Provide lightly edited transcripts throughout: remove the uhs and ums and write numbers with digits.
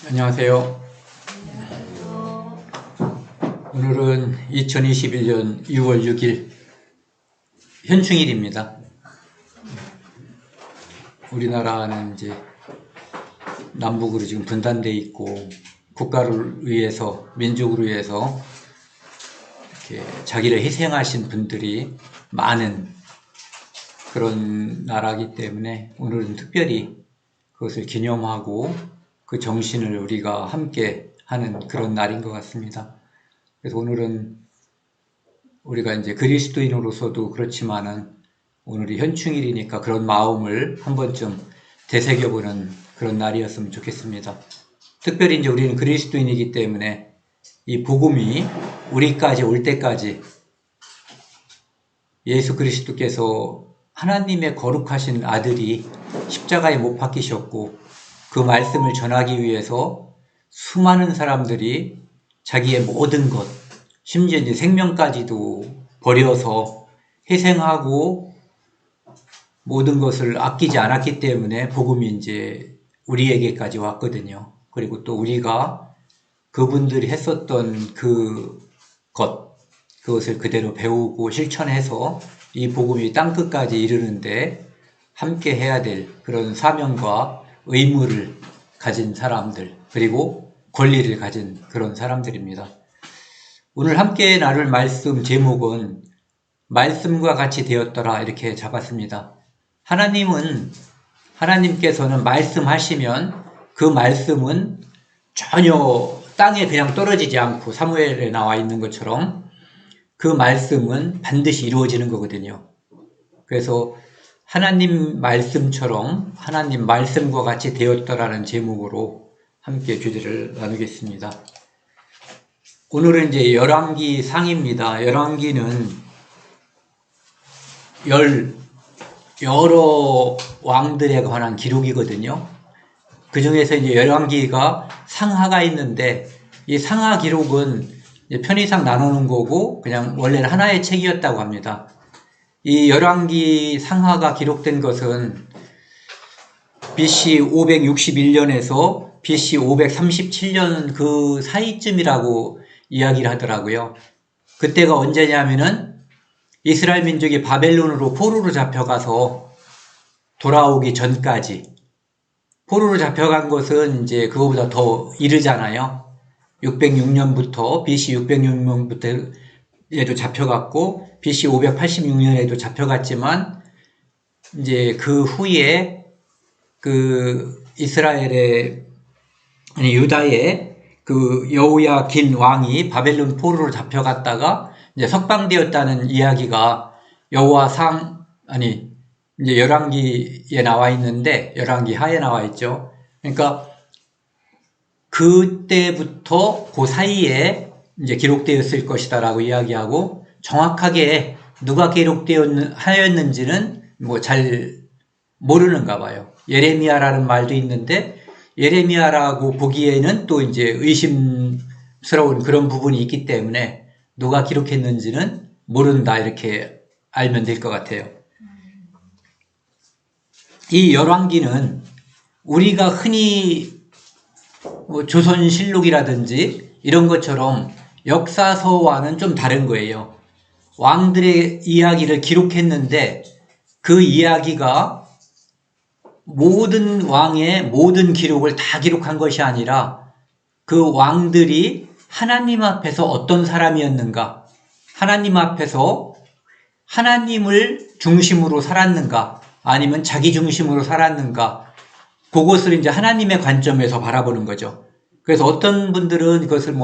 안녕하세요. 오늘은 2021년 6월 6일 현충일입니다. 우리나라는 이제 남북으로 지금 분단되어 있고 국가를 위해서, 민족을 위해서 이렇게 자기를 희생하신 분들이 많은 그런 나라이기 때문에 오늘은 특별히 그것을 기념하고 그 정신을 우리가 함께 하는 그런 날인 것 같습니다. 그래서 오늘은 우리가 이제 그리스도인으로서도 그렇지만은 오늘이 현충일이니까 그런 마음을 한 번쯤 되새겨보는 그런 날이었으면 좋겠습니다. 특별히 이제 우리는 그리스도인이기 때문에 이 복음이 우리까지 올 때까지 예수 그리스도께서 하나님의 거룩하신 아들이 십자가에 못 박히셨고 그 말씀을 전하기 위해서 수많은 사람들이 자기의 모든 것, 심지어 이제 생명까지도 버려서 희생하고 모든 것을 아끼지 않았기 때문에 복음이 이제 우리에게까지 왔거든요. 그리고 또 우리가 그분들이 했었던 그것을 그대로 배우고 실천해서 이 복음이 땅끝까지 이르는데 함께 해야 될 그런 사명과 의무를 가진 사람들, 그리고 권리를 가진 그런 사람들입니다. 오늘 함께 나눌 말씀 제목은 말씀과 같이 되었더라 이렇게 잡았습니다. 하나님께서는 말씀하시면 그 말씀은 전혀 땅에 그냥 떨어지지 않고 사무엘에 나와 있는 것처럼 그 말씀은 반드시 이루어지는 거거든요. 그래서 하나님 말씀처럼 하나님 말씀과 같이 되었더라는 제목으로 함께 주제를 나누겠습니다. 오늘은 이제 열왕기 상입니다. 열왕기는 여러 왕들에 관한 기록이거든요. 그 중에서 이제 열왕기가 상하가 있는데 이 상하 기록은 편의상 나누는 거고 그냥 원래는 하나의 책이었다고 합니다. 이 열왕기 상하가 기록된 것은 BC 561년에서 BC 537년 그 사이쯤이라고 이야기를 하더라고요. 그때가 언제냐면은 이스라엘 민족이 바벨론으로 포로로 잡혀가서 돌아오기 전까지. 포로로 잡혀간 것은 이제 그거보다 더 이르잖아요. 606년부터 BC 606년부터 에도 잡혀갔고 BC 586년에도 잡혀갔지만 이제 그 후에 그 유다의 그 여호야긴 왕이 바벨론 포로로 잡혀갔다가 이제 석방되었다는 이야기가 이제 열왕기에 나와 있는데 열왕기 하에 나와 있죠. 그러니까 그때부터 그 사이에 이제 기록되었을 것이다라고 이야기하고 정확하게 누가 기록하였는지는 뭐 잘 모르는가 봐요. 예레미야라는 말도 있는데 예레미야라고 보기에는 또 이제 의심스러운 그런 부분이 있기 때문에 누가 기록했는지는 모른다 이렇게 알면 될 것 같아요. 이 열왕기는 우리가 흔히 조선실록이라든지 이런 것처럼 역사서와는 좀 다른 거예요. 왕들의 이야기를 기록했는데 그 이야기가 모든 왕의 모든 기록을 다 기록한 것이 아니라 그 왕들이 하나님 앞에서 어떤 사람이었는가, 하나님 앞에서 하나님을 중심으로 살았는가, 아니면 자기 중심으로 살았는가, 그것을 이제 하나님의 관점에서 바라보는 거죠. 그래서 어떤 분들은 그것을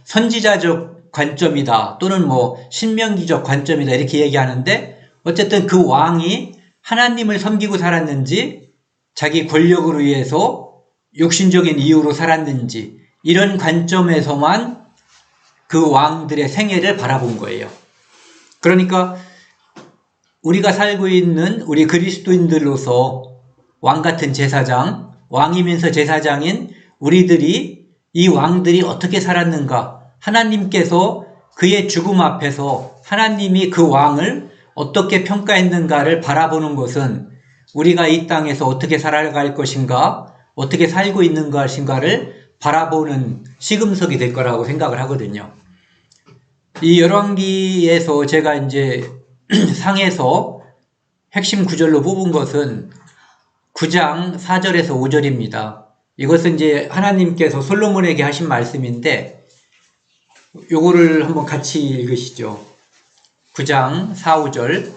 선지자적 관점이다 또는 신명기적 관점이다 이렇게 얘기하는데 어쨌든 그 왕이 하나님을 섬기고 살았는지 자기 권력을 위해서 육신적인 이유로 살았는지 이런 관점에서만 그 왕들의 생애를 바라본 거예요. 그러니까 우리가 살고 있는 우리 그리스도인들로서 왕 같은 제사장, 왕이면서 제사장인 우리들이 이 왕들이 어떻게 살았는가, 하나님께서 그의 죽음 앞에서 하나님이 그 왕을 어떻게 평가했는가를 바라보는 것은 우리가 이 땅에서 어떻게 살아갈 것인가, 어떻게 살고 있는 것인가를 바라보는 시금석이 될 거라고 생각을 하거든요. 이 열왕기에서 제가 이제 상에서 핵심 구절로 뽑은 것은 9장 4절에서 5절입니다. 이것은 이제 하나님께서 솔로몬에게 하신 말씀인데 요거를 한번 같이 읽으시죠. 9장 4, 5절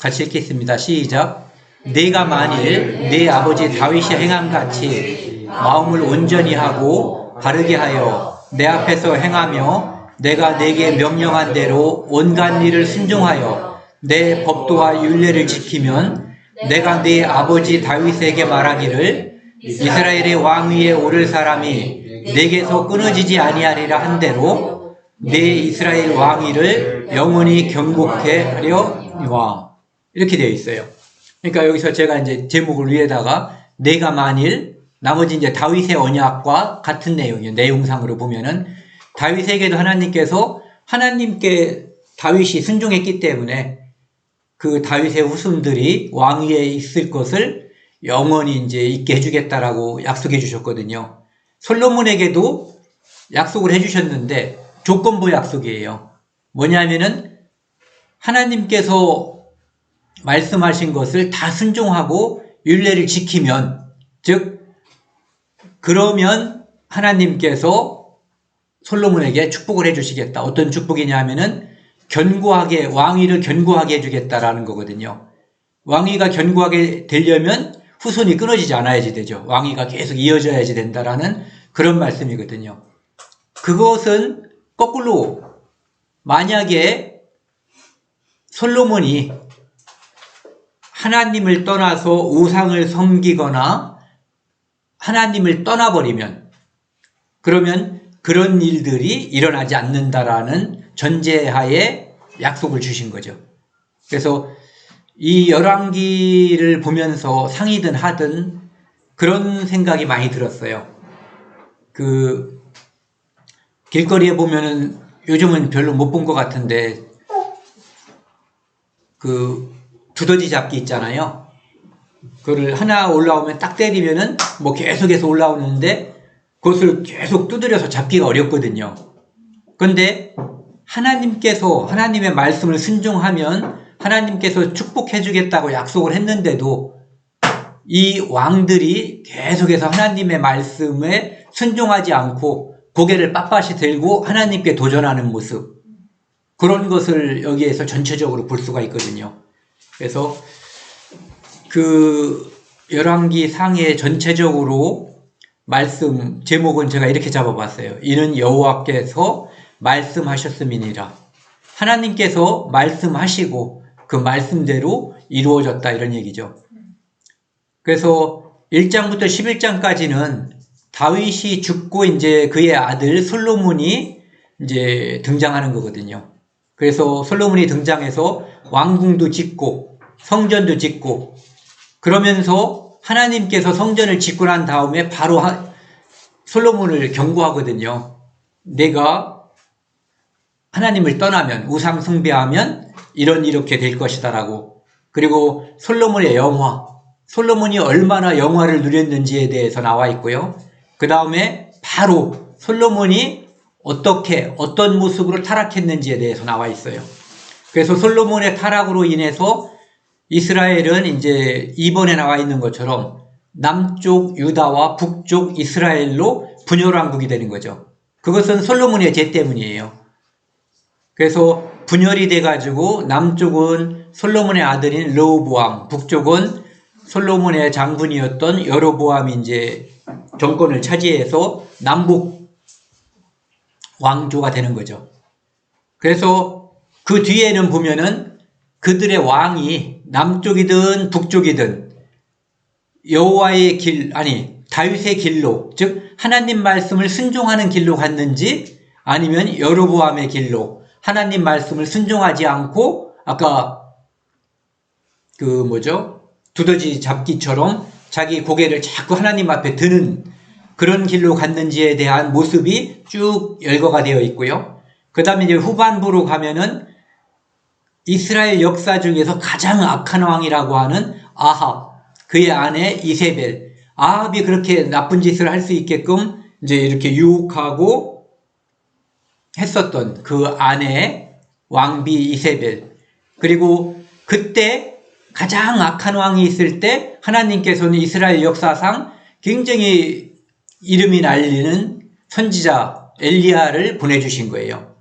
같이 읽겠습니다. 시작. 내가 만일 내 아버지 다윗이 행함같이 마음을 온전히 하고 바르게 하여 내 앞에서 행하며 내가 내게 명령한 대로 온갖 일을 순종하여 내 법도와 율례를 지키면 내가 내 아버지 다윗에게 말하기를 이스라엘의 왕 위에 오를 사람이 내게서 끊어지지 아니하리라 한 대로 내 이스라엘 왕위를 영원히 경고케 하려니와 이렇게 되어 있어요. 그러니까 여기서 제가 이제 제목을 위에다가 내가 만일 나머지 이제 다윗의 언약과 같은 내용이에요. 내용상으로 보면은 다윗에게도 하나님께서 하나님께 다윗이 순종했기 때문에 그 다윗의 후손들이 왕위에 있을 것을 영원히 이제 있게 해주겠다라고 약속해 주셨거든요. 솔로몬에게도 약속을 해주셨는데 조건부 약속이에요. 뭐냐면은 하나님께서 말씀하신 것을 다 순종하고 율례를 지키면, 즉 그러면 하나님께서 솔로몬에게 축복을 해주시겠다. 어떤 축복이냐면은 견고하게 왕위를 견고하게 해주겠다라는 거거든요. 왕위가 견고하게 되려면 후손이 끊어지지 않아야지 되죠. 왕위가 계속 이어져야지 된다라는 그런 말씀이거든요. 그것은 거꾸로 만약에 솔로몬이 하나님을 떠나서 우상을 섬기거나 하나님을 떠나버리면 그러면 그런 일들이 일어나지 않는다라는 전제하에 약속을 주신 거죠. 그래서 이 열왕기를 보면서 상이든 하든 그런 생각이 많이 들었어요. 그 길거리에 보면은 요즘은 별로 못 본 것 같은데 그 두더지 잡기 있잖아요. 그거를 하나 올라오면 딱 때리면은 뭐 계속해서 올라오는데 그것을 계속 두드려서 잡기가 어렵거든요. 그런데 하나님께서 하나님의 말씀을 순종하면 하나님께서 축복해 주겠다고 약속을 했는데도 이 왕들이 계속해서 하나님의 말씀에 순종하지 않고 고개를 빳빳이 들고 하나님께 도전하는 모습, 그런 것을 여기에서 전체적으로 볼 수가 있거든요. 그래서 그 열왕기 상의 전체적으로 말씀 제목은 제가 이렇게 잡아봤어요. 이는 여호와께서 말씀하셨음이니라. 하나님께서 말씀하시고 그 말씀대로 이루어졌다, 이런 얘기죠. 그래서 1장부터 11장까지는 다윗이 죽고 이제 그의 아들 솔로몬이 이제 등장하는 거거든요. 그래서 솔로몬이 등장해서 왕궁도 짓고 성전도 짓고 그러면서 하나님께서 성전을 짓고 난 다음에 바로 솔로몬을 경고하거든요. 내가 하나님을 떠나면, 우상 숭배하면 이렇게 될 것이다라고. 그리고 솔로몬의 영화, 솔로몬이 얼마나 영화를 누렸는지에 대해서 나와 있고요. 그 다음에 바로 솔로몬이 어떤 모습으로 타락했는지에 대해서 나와 있어요. 그래서 솔로몬의 타락으로 인해서 이스라엘은 이제 2번에 나와 있는 것처럼 남쪽 유다와 북쪽 이스라엘로 분열왕국이 되는 거죠. 그것은 솔로몬의 죄 때문이에요. 그래서 분열이 돼가지고 남쪽은 솔로몬의 아들인 르호보암, 북쪽은 솔로몬의 장군이었던 여로보암이 이제 정권을 차지해서 남북 왕조가 되는 거죠. 그래서 그 뒤에는 보면은 그들의 왕이 남쪽이든 북쪽이든 여호와의 길, 아니 다윗의 길로, 즉 하나님 말씀을 순종하는 길로 갔는지 아니면 여로보암의 길로 하나님 말씀을 순종하지 않고 아까 두더지 잡기처럼 자기 고개를 자꾸 하나님 앞에 드는 그런 길로 갔는지에 대한 모습이 쭉 열거가 되어 있고요. 그 다음에 이제 후반부로 가면은 이스라엘 역사 중에서 가장 악한 왕이라고 하는 아합, 그의 아내 이세벨, 아합이 그렇게 나쁜 짓을 할 수 있게끔 이제 이렇게 유혹하고 했었던 그 아내 왕비 이세벨, 그리고 그때 가장 악한 왕이 있을 때 하나님께서는 이스라엘 역사상 굉장히 이름이 날리는 선지자 엘리야를 보내주신 거예요.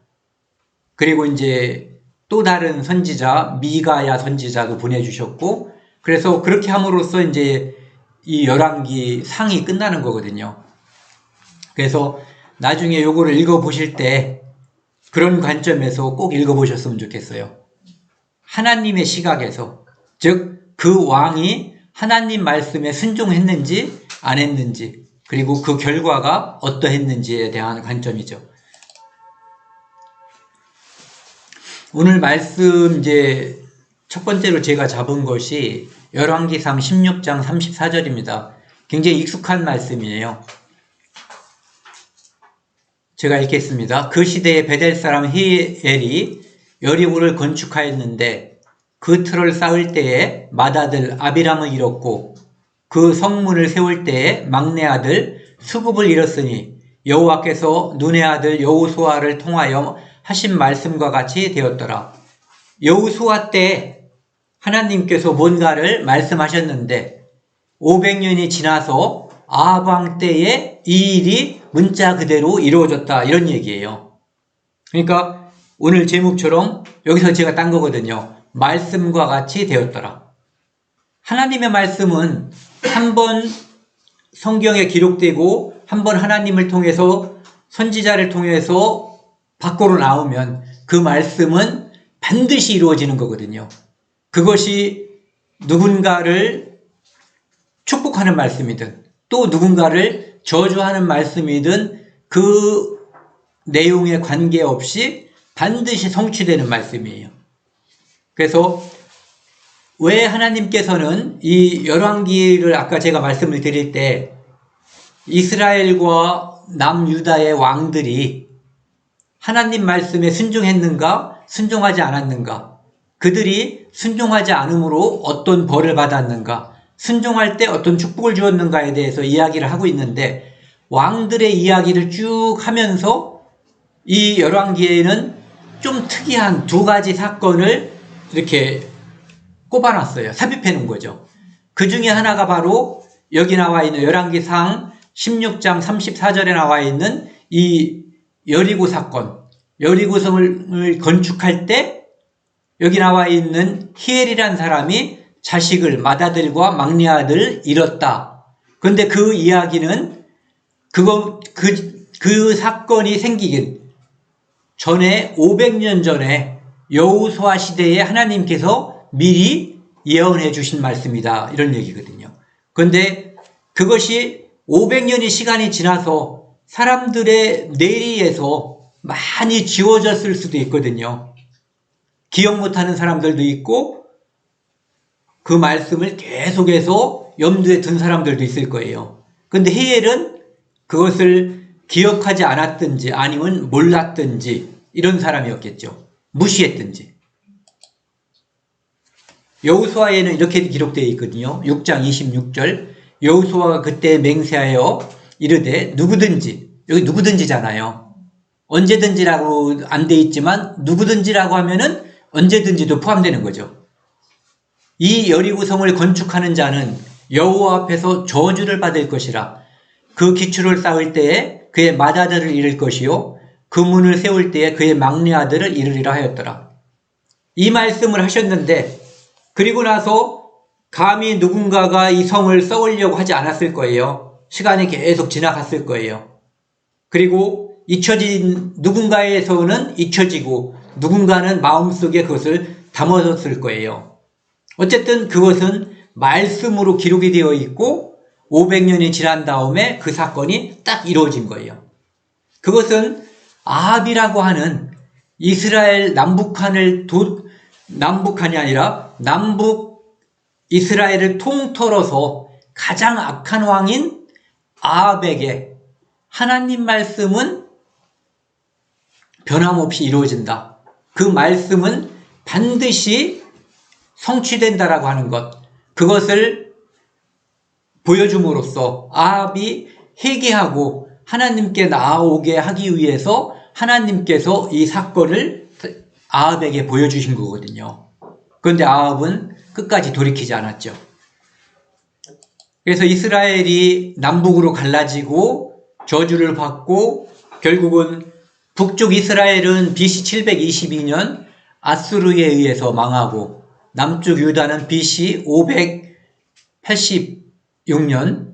그리고 이제 또 다른 선지자 미가야 선지자도 보내주셨고, 그래서 그렇게 함으로써 이제 이 열왕기 상이 끝나는 거거든요. 그래서 나중에 요거를 읽어보실 때 그런 관점에서 꼭 읽어보셨으면 좋겠어요. 하나님의 시각에서, 즉 그 왕이 하나님 말씀에 순종했는지 안 했는지, 그리고 그 결과가 어떠했는지에 대한 관점이죠. 오늘 말씀 이제 첫 번째로 제가 잡은 것이 열왕기상 16장 34절입니다. 굉장히 익숙한 말씀이에요. 제가 읽겠습니다. 그 시대에 베델 사람 히엘이 여리고를 건축하였는데 그 틀을 쌓을 때에 맏아들 아비람을 잃었고 그 성문을 세울 때에 막내 아들 수굽을 잃었으니 여호와께서 눈의 아들 여호수아를 통하여 하신 말씀과 같이 되었더라. 여호수아 때 하나님께서 뭔가를 말씀하셨는데 500년이 지나서 아합 왕 때에 이 일이 문자 그대로 이루어졌다, 이런 얘기예요. 그러니까 오늘 제목처럼 여기서 제가 딴 거거든요. 말씀과 같이 되었더라. 하나님의 말씀은 한 번 성경에 기록되고 한 번 하나님을 통해서 선지자를 통해서 밖으로 나오면 그 말씀은 반드시 이루어지는 거거든요. 그것이 누군가를 축복하는 말씀이든 또 누군가를 저주하는 말씀이든 그 내용에 관계없이 반드시 성취되는 말씀이에요. 그래서 왜 하나님께서는 이 열왕기를 아까 제가 말씀을 드릴 때 이스라엘과 남유다의 왕들이 하나님 말씀에 순종했는가 순종하지 않았는가, 그들이 순종하지 않음으로 어떤 벌을 받았는가, 순종할 때 어떤 축복을 주었는가에 대해서 이야기를 하고 있는데, 왕들의 이야기를 쭉 하면서 이 열왕기에는 좀 특이한 두 가지 사건을 이렇게 꼽아놨어요. 삽입해 놓은 거죠. 그 중에 하나가 바로 여기 나와 있는 열왕기상 16장 34절에 나와 있는 이 여리고 사건, 여리고성을 건축할 때 여기 나와 있는 히엘이라는 사람이 자식을, 맏아들과 막내 아들을 잃었다. 그런데 그 이야기는 그 사건이 생기긴 전에 500년 전에 여호수아 시대에 하나님께서 미리 예언해 주신 말씀이다, 이런 얘기거든요. 그런데 그것이 500년의 시간이 지나서 사람들의 뇌리에서 많이 지워졌을 수도 있거든요. 기억 못하는 사람들도 있고 그 말씀을 계속해서 염두에 둔 사람들도 있을 거예요. 그런데 히엘은 그것을 기억하지 않았든지 아니면 몰랐든지 이런 사람이었겠죠. 무시했든지. 여호수아에는 이렇게 기록되어 있거든요. 6장 26절. 여호수아가 그때 맹세하여 이르되 누구든지, 여기 누구든지잖아요. 언제든지라고 안 돼 있지만 누구든지라고 하면은 언제든지도 포함되는 거죠. 이 여리고성을 건축하는 자는 여호와 앞에서 저주를 받을 것이라. 그 기초를 쌓을 때에 그의 맏아들을 잃을 것이요 그 문을 세울 때에 그의 막내 아들을 잃으리라 하였더라. 이 말씀을 하셨는데 그리고 나서 감히 누군가가 이 성을 썩으려고 하지 않았을 거예요. 시간이 계속 지나갔을 거예요. 그리고 잊혀진 누군가에서는 잊혀지고 누군가는 마음속에 그것을 담아뒀을 거예요. 어쨌든 그것은 말씀으로 기록이 되어 있고 500년이 지난 다음에 그 사건이 딱 이루어진 거예요. 그것은 아합이라고 하는 이스라엘 남북한이 아니라 남북 이스라엘을 통틀어서 가장 악한 왕인 아합에게 하나님 말씀은 변함없이 이루어진다. 그 말씀은 반드시 성취된다라고 하는 것, 그것을 보여줌으로써 아합이 회개하고 하나님께 나아오게 하기 위해서 하나님께서 이 사건을 아합에게 보여주신 거거든요. 그런데 아합은 끝까지 돌이키지 않았죠. 그래서 이스라엘이 남북으로 갈라지고 저주를 받고 결국은 북쪽 이스라엘은 BC 722년 아수르에 의해서 망하고 남쪽 유다는 BC 586년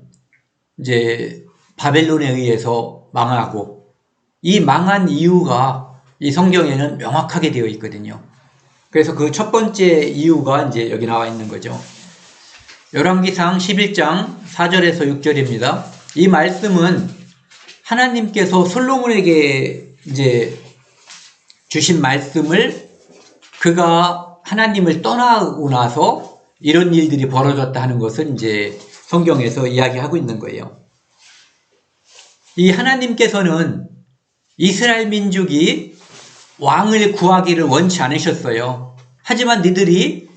이제 바벨론에 의해서 망하고, 이 망한 이유가 이 성경에는 명확하게 되어 있거든요. 그래서 그 첫 번째 이유가 이제 여기 나와 있는 거죠. 열왕기상 11장 4절에서 6절입니다. 이 말씀은 하나님께서 솔로몬에게 이제 주신 말씀을 그가 하나님을 떠나고 나서 이런 일들이 벌어졌다 하는 것을 이제 성경에서 이야기하고 있는 거예요. 이 하나님께서는 이스라엘 민족이 왕을 구하기를 원치 않으셨어요. 하지만 너희들이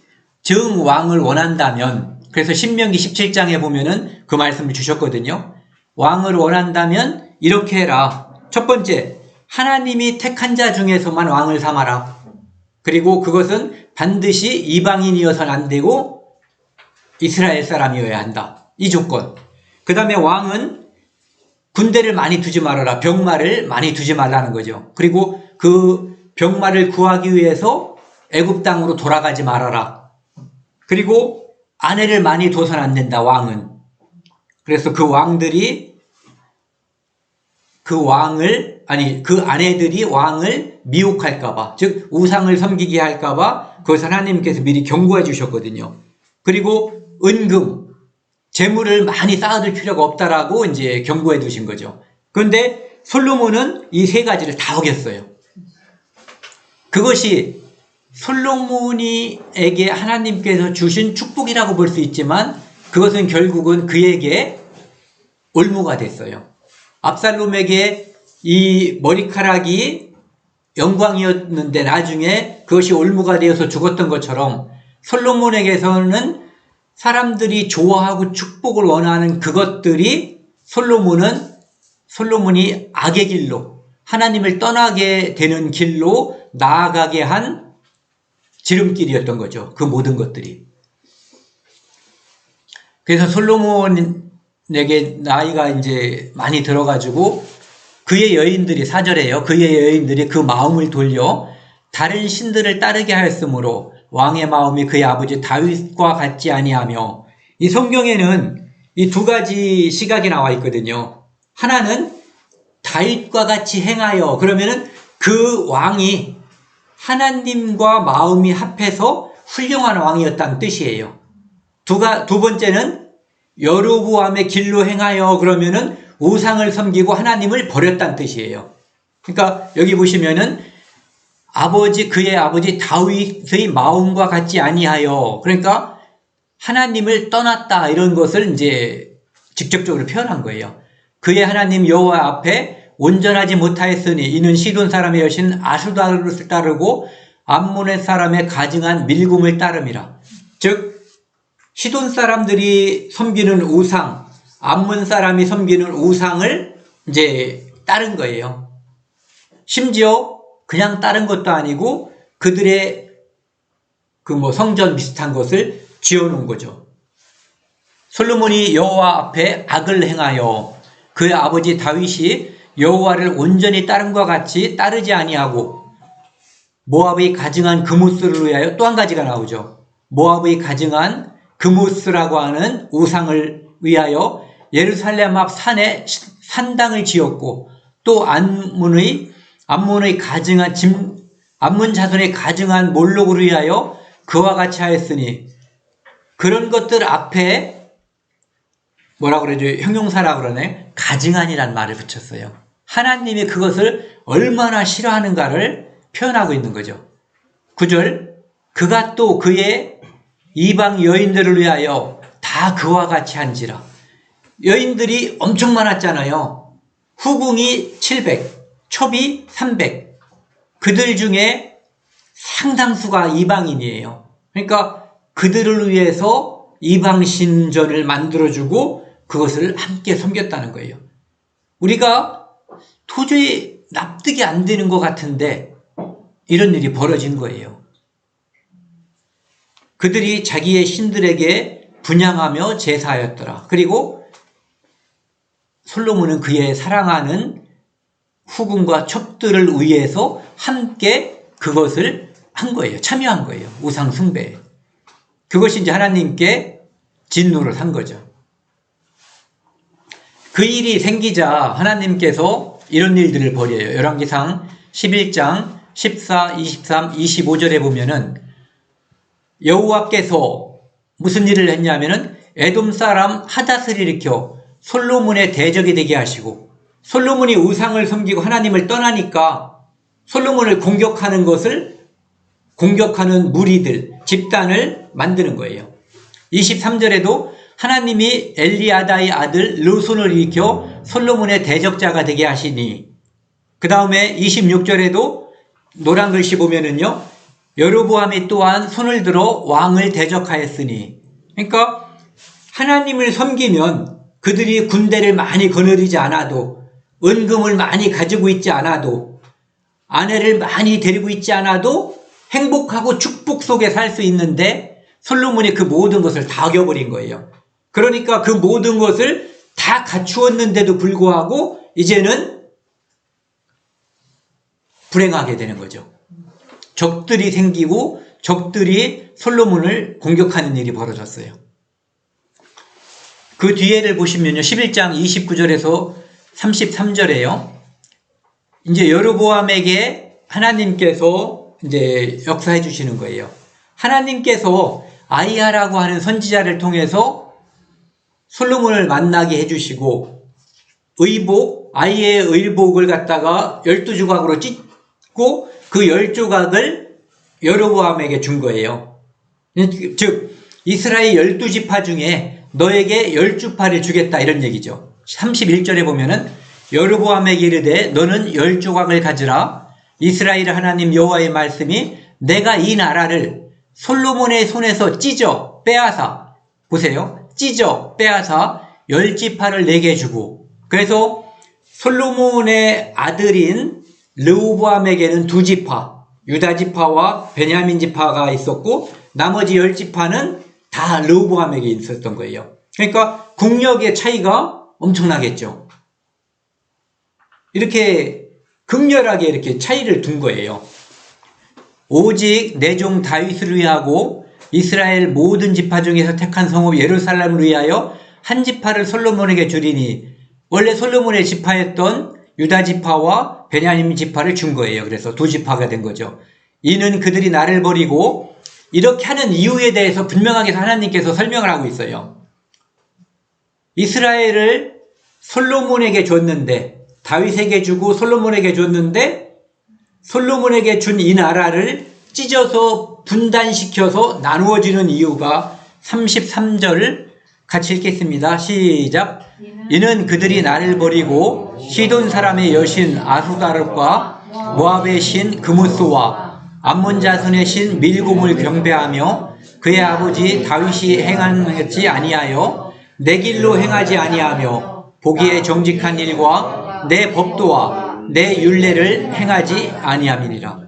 정 왕을 원한다면, 그래서 신명기 17장에 보면은 그 말씀을 주셨거든요. 왕을 원한다면 이렇게 해라. 첫 번째, 하나님이 택한 자 중에서만 왕을 삼아라. 그리고 그것은 반드시 이방인이어서는 안 되고 이스라엘 사람이어야 한다. 이 조건. 그 다음에 왕은 군대를 많이 두지 말아라. 병마를 많이 두지 말라는 거죠. 그리고 그 병마를 구하기 위해서 애굽 땅으로 돌아가지 말아라. 그리고 아내를 많이 둬서는 안 된다, 왕은. 그래서 그 왕들이 그 아내들이 왕을 미혹할까봐, 즉 우상을 섬기게 할까봐 그것을 하나님께서 미리 경고해 주셨거든요. 그리고 은금, 재물을 많이 쌓아둘 필요가 없다라고 이제 경고해 두신 거죠. 그런데 솔로몬은 이 세 가지를 다 어겼어요. 그것이 솔로몬에게 하나님께서 주신 축복이라고 볼 수 있지만 그것은 결국은 그에게 올무가 됐어요. 압살롬에게 이 머리카락이 영광이었는데 나중에 그것이 올무가 되어서 죽었던 것처럼 솔로몬에게서는 사람들이 좋아하고 축복을 원하는 그것들이 솔로몬이 악의 길로, 하나님을 떠나게 되는 길로 나아가게 한 지름길이었던 거죠. 그 모든 것들이. 그래서 솔로몬에게 나이가 이제 많이 들어가지고 그의 여인들이, 4절에요. 그의 여인들이 그 마음을 돌려 다른 신들을 따르게 하였으므로 왕의 마음이 그의 아버지 다윗과 같지 아니하며, 이 성경에는 이 두 가지 시각이 나와 있거든요. 하나는 다윗과 같이 행하여, 그러면은 그 왕이 하나님과 마음이 합해서 훌륭한 왕이었다는 뜻이에요. 두 번째는 여로보암의 길로 행하여, 그러면은 우상을 섬기고 하나님을 버렸다는 뜻이에요. 그러니까 여기 보시면은 그의 아버지 다윗의 마음과 같지 아니하여, 그러니까 하나님을 떠났다, 이런 것을 이제 직접적으로 표현한 거예요. 그의 하나님 여호와 앞에 온전하지 못하였으니 이는 시돈 사람의 여신 아수다를 따르고 암몬의 사람의 가증한 밀금을 따름이라. 즉 시돈 사람들이 섬기는 우상, 암몬 사람이 섬기는 우상을 이제 따른 거예요. 심지어 그냥 따른 것도 아니고 그들의 성전 비슷한 것을 지어놓은 거죠. 솔로몬이 여호와 앞에 악을 행하여 그의 아버지 다윗이 여호와를 온전히 따름과 같이 따르지 아니하고 모압의 가증한 그무스를 위하여, 또 한 가지가 나오죠. 모압의 가증한 그무스라고 하는 우상을 위하여 예루살렘 앞 산에 산당을 지었고, 또 암몬 자손의 가증한 몰록을 위하여 그와 같이 하였으니, 그런 것들 앞에 뭐라 그러죠? 형용사라 그러네. 가증한이란 말을 붙였어요. 하나님이 그것을 얼마나 싫어하는가를 표현하고 있는 거죠. 9절, 그가 또 그의 이방 여인들을 위하여 다 그와 같이 한지라. 여인들이 엄청 많았잖아요. 후궁이 700, 첩이 300. 그들 중에 상당수가 이방인이에요. 그러니까 그들을 위해서 이방신전을 만들어주고 그것을 함께 섬겼다는 거예요. 우리가 도저히 납득이 안 되는 것 같은데 이런 일이 벌어진 거예요. 그들이 자기의 신들에게 분향하며 제사하였더라. 그리고 솔로몬은 그의 사랑하는 후궁과 첩들을 위해서 함께 그것을 한 거예요. 참여한 거예요. 우상 숭배에. 그것이 이제 하나님께 진노를 산 거죠. 그 일이 생기자 하나님께서 이런 일들을 벌여요. 열왕기상 11장 14, 23, 25절에 보면은 여호와께서 무슨 일을 했냐면은 에돔 사람 하닷을 일으켜 솔로몬의 대적이 되게 하시고, 솔로몬이 우상을 섬기고 하나님을 떠나니까 솔로몬을 공격하는 무리들, 집단을 만드는 거예요. 23절에도 하나님이 엘리아다의 아들 르손을 일으켜 솔로몬의 대적자가 되게 하시니, 그 다음에 26절에도 노란 글씨 보면은요, 여로보암이 또한 손을 들어 왕을 대적하였으니, 그러니까 하나님을 섬기면 그들이 군대를 많이 거느리지 않아도, 은금을 많이 가지고 있지 않아도, 아내를 많이 데리고 있지 않아도 행복하고 축복 속에 살 수 있는데 솔로몬이 그 모든 것을 다 어겨버린 거예요. 그러니까 그 모든 것을 다 갖추었는데도 불구하고 이제는 불행하게 되는 거죠. 적들이 생기고 적들이 솔로몬을 공격하는 일이 벌어졌어요. 그 뒤에를 보시면요, 11장 29절에서 33절에요. 이제 여로보암에게 하나님께서 이제 역사해 주시는 거예요. 하나님께서 아이야라고 하는 선지자를 통해서 솔로몬을 만나게 해주시고, 아이의 의복을 갖다가 12조각으로 찢고 그 10조각을 여로보암에게 준 거예요. 즉 이스라엘 12지파 중에 너에게 10주파를 주겠다, 이런 얘기죠. 31절에 보면은 여로보암에게 이르되 너는 10조각을 가지라. 이스라엘 하나님 여호와의 말씀이 내가 이 나라를 솔로몬의 손에서 찢어 빼앗아, 보세요, 찢어 빼앗아 10지파를 내게 주고, 그래서 솔로몬의 아들인 르호보암에게는 2지파, 유다지파와 베냐민지파가 있었고 나머지 10지파는 다 르호보암에게 있었던 거예요. 그러니까 국력의 차이가 엄청나겠죠. 이렇게 극렬하게 이렇게 차이를 둔 거예요. 오직 내 종 다윗을 위하고 이스라엘 모든 지파 중에서 택한 성읍 예루살렘을 위하여 한 지파를 솔로몬에게 주리니, 원래 솔로몬의 지파였던 유다 지파와 베냐민 지파를 준 거예요. 그래서 2지파가 된 거죠. 이는 그들이 나를 버리고, 이렇게 하는 이유에 대해서 분명하게 하나님께서 설명을 하고 있어요. 이스라엘을 솔로몬에게 줬는데, 다윗에게 주고 솔로몬에게 줬는데, 솔로몬에게 준 이 나라를 찢어서 분단시켜서 나누어지는 이유가 33절을 같이 읽겠습니다. 시작. 이는 그들이 나를 버리고 시돈 사람의 여신 아수다롯과 모압의 신 그무스와 암몬 자손의 신 밀곰을 경배하며 그의 아버지 다윗이 행하지 아니하여 내 길로 행하지 아니하며 보기에 정직한 일과 내 법도와 내 율례를 행하지 아니함이니라.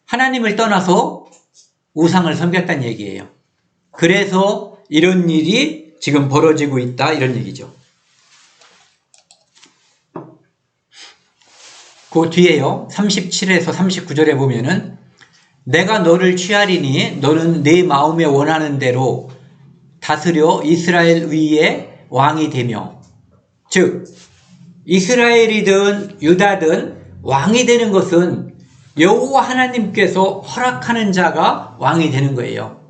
하나님을 떠나서 우상을 섬겼다는 얘기예요. 그래서 이런 일이 지금 벌어지고 있다, 이런 얘기죠. 그 뒤에요, 37에서 39절에 보면은 내가 너를 취하리니 너는 내 마음에 원하는 대로 다스려 이스라엘 위에 왕이 되며, 즉 이스라엘이든 유다든 왕이 되는 것은 여호와 하나님께서 허락하는 자가 왕이 되는 거예요.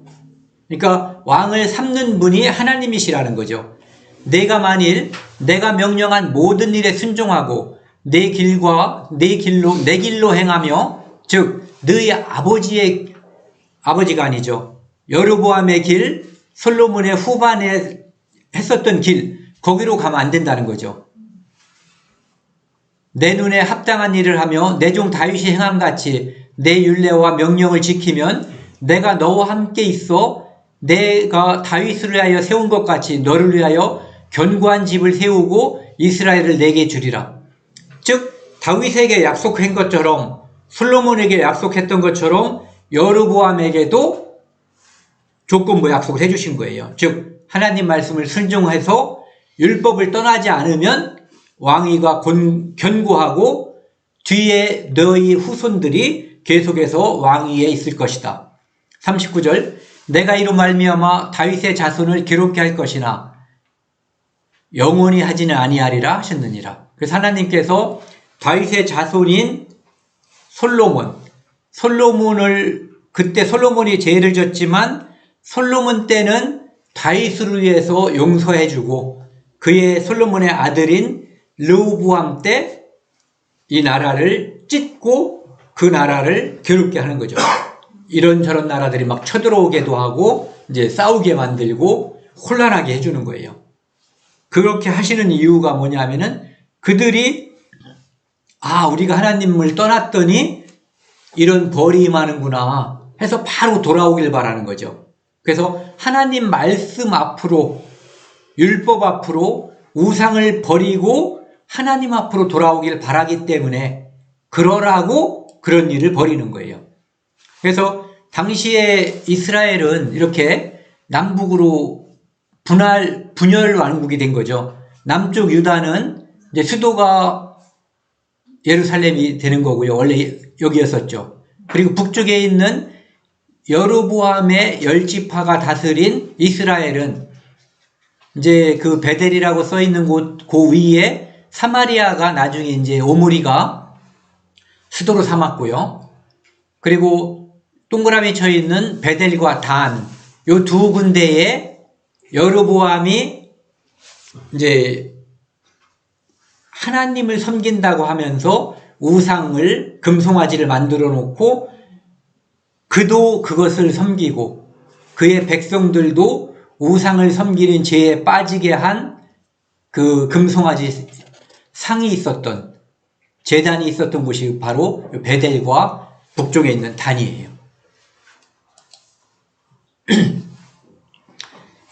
그러니까 왕을 삼는 분이 하나님이시라는 거죠. 내가 만일 내가 명령한 모든 일에 순종하고 내 길로 행하며, 즉 너희 아버지가 아니죠, 여로보암의 길, 솔로몬의 후반에 했었던 길, 거기로 가면 안 된다는 거죠. 내 눈에 합당한 일을 하며 내 종 다윗이 행함같이 내 율례와 명령을 지키면 내가 너와 함께 있어 내가 다윗을 위하여 세운 것 같이 너를 위하여 견고한 집을 세우고 이스라엘을 내게 주리라. 즉 다윗에게 약속한 것처럼, 솔로몬에게 약속했던 것처럼 여로보암에게도 조건부 약속을 해주신 거예요. 즉 하나님 말씀을 순종해서 율법을 떠나지 않으면 왕위가 견고하고 뒤에 너희 후손들이 계속해서 왕위에 있을 것이다. 39절, 내가 이로 말미암아 다윗의 자손을 기록케 할 것이나 영원히 하지는 아니하리라 하셨느니라. 그래서 하나님께서 다윗의 자손인 솔로몬을 그때 솔로몬이 죄를 졌지만 솔로몬 때는 다윗을 위해서 용서해주고 그의 솔로몬의 아들인 르호보암 때 이 나라를 찢고 그 나라를 괴롭게 하는 거죠. 이런저런 나라들이 막 쳐들어오게도 하고 이제 싸우게 만들고 혼란하게 해주는 거예요. 그렇게 하시는 이유가 뭐냐면은 그들이 우리가 하나님을 떠났더니 이런 벌이 임하는구나 해서 바로 돌아오길 바라는 거죠. 그래서 하나님 말씀 앞으로, 율법 앞으로 우상을 버리고 하나님 앞으로 돌아오길 바라기 때문에 그러라고 그런 일을 벌이는 거예요. 그래서 당시에 이스라엘은 이렇게 남북으로 분열 왕국이 된 거죠. 남쪽 유다는 이제 수도가 예루살렘이 되는 거고요. 원래 여기였었죠. 그리고 북쪽에 있는 여로보암의 10지파가 다스린 이스라엘은 이제 그 베델이라고 써 있는 그 위에 사마리아가 나중에 이제 오므리가 수도로 삼았고요. 그리고 동그라미 쳐 있는 베델과 단, 요 두 군데에 여로보암이 이제 하나님을 섬긴다고 하면서 우상을, 금송아지를 만들어 놓고 그도 그것을 섬기고 그의 백성들도 우상을 섬기는 죄에 빠지게 한 그 금송아지 상이 있었던, 제단이 있었던 곳이 바로 베델과 북쪽에 있는 단이에요.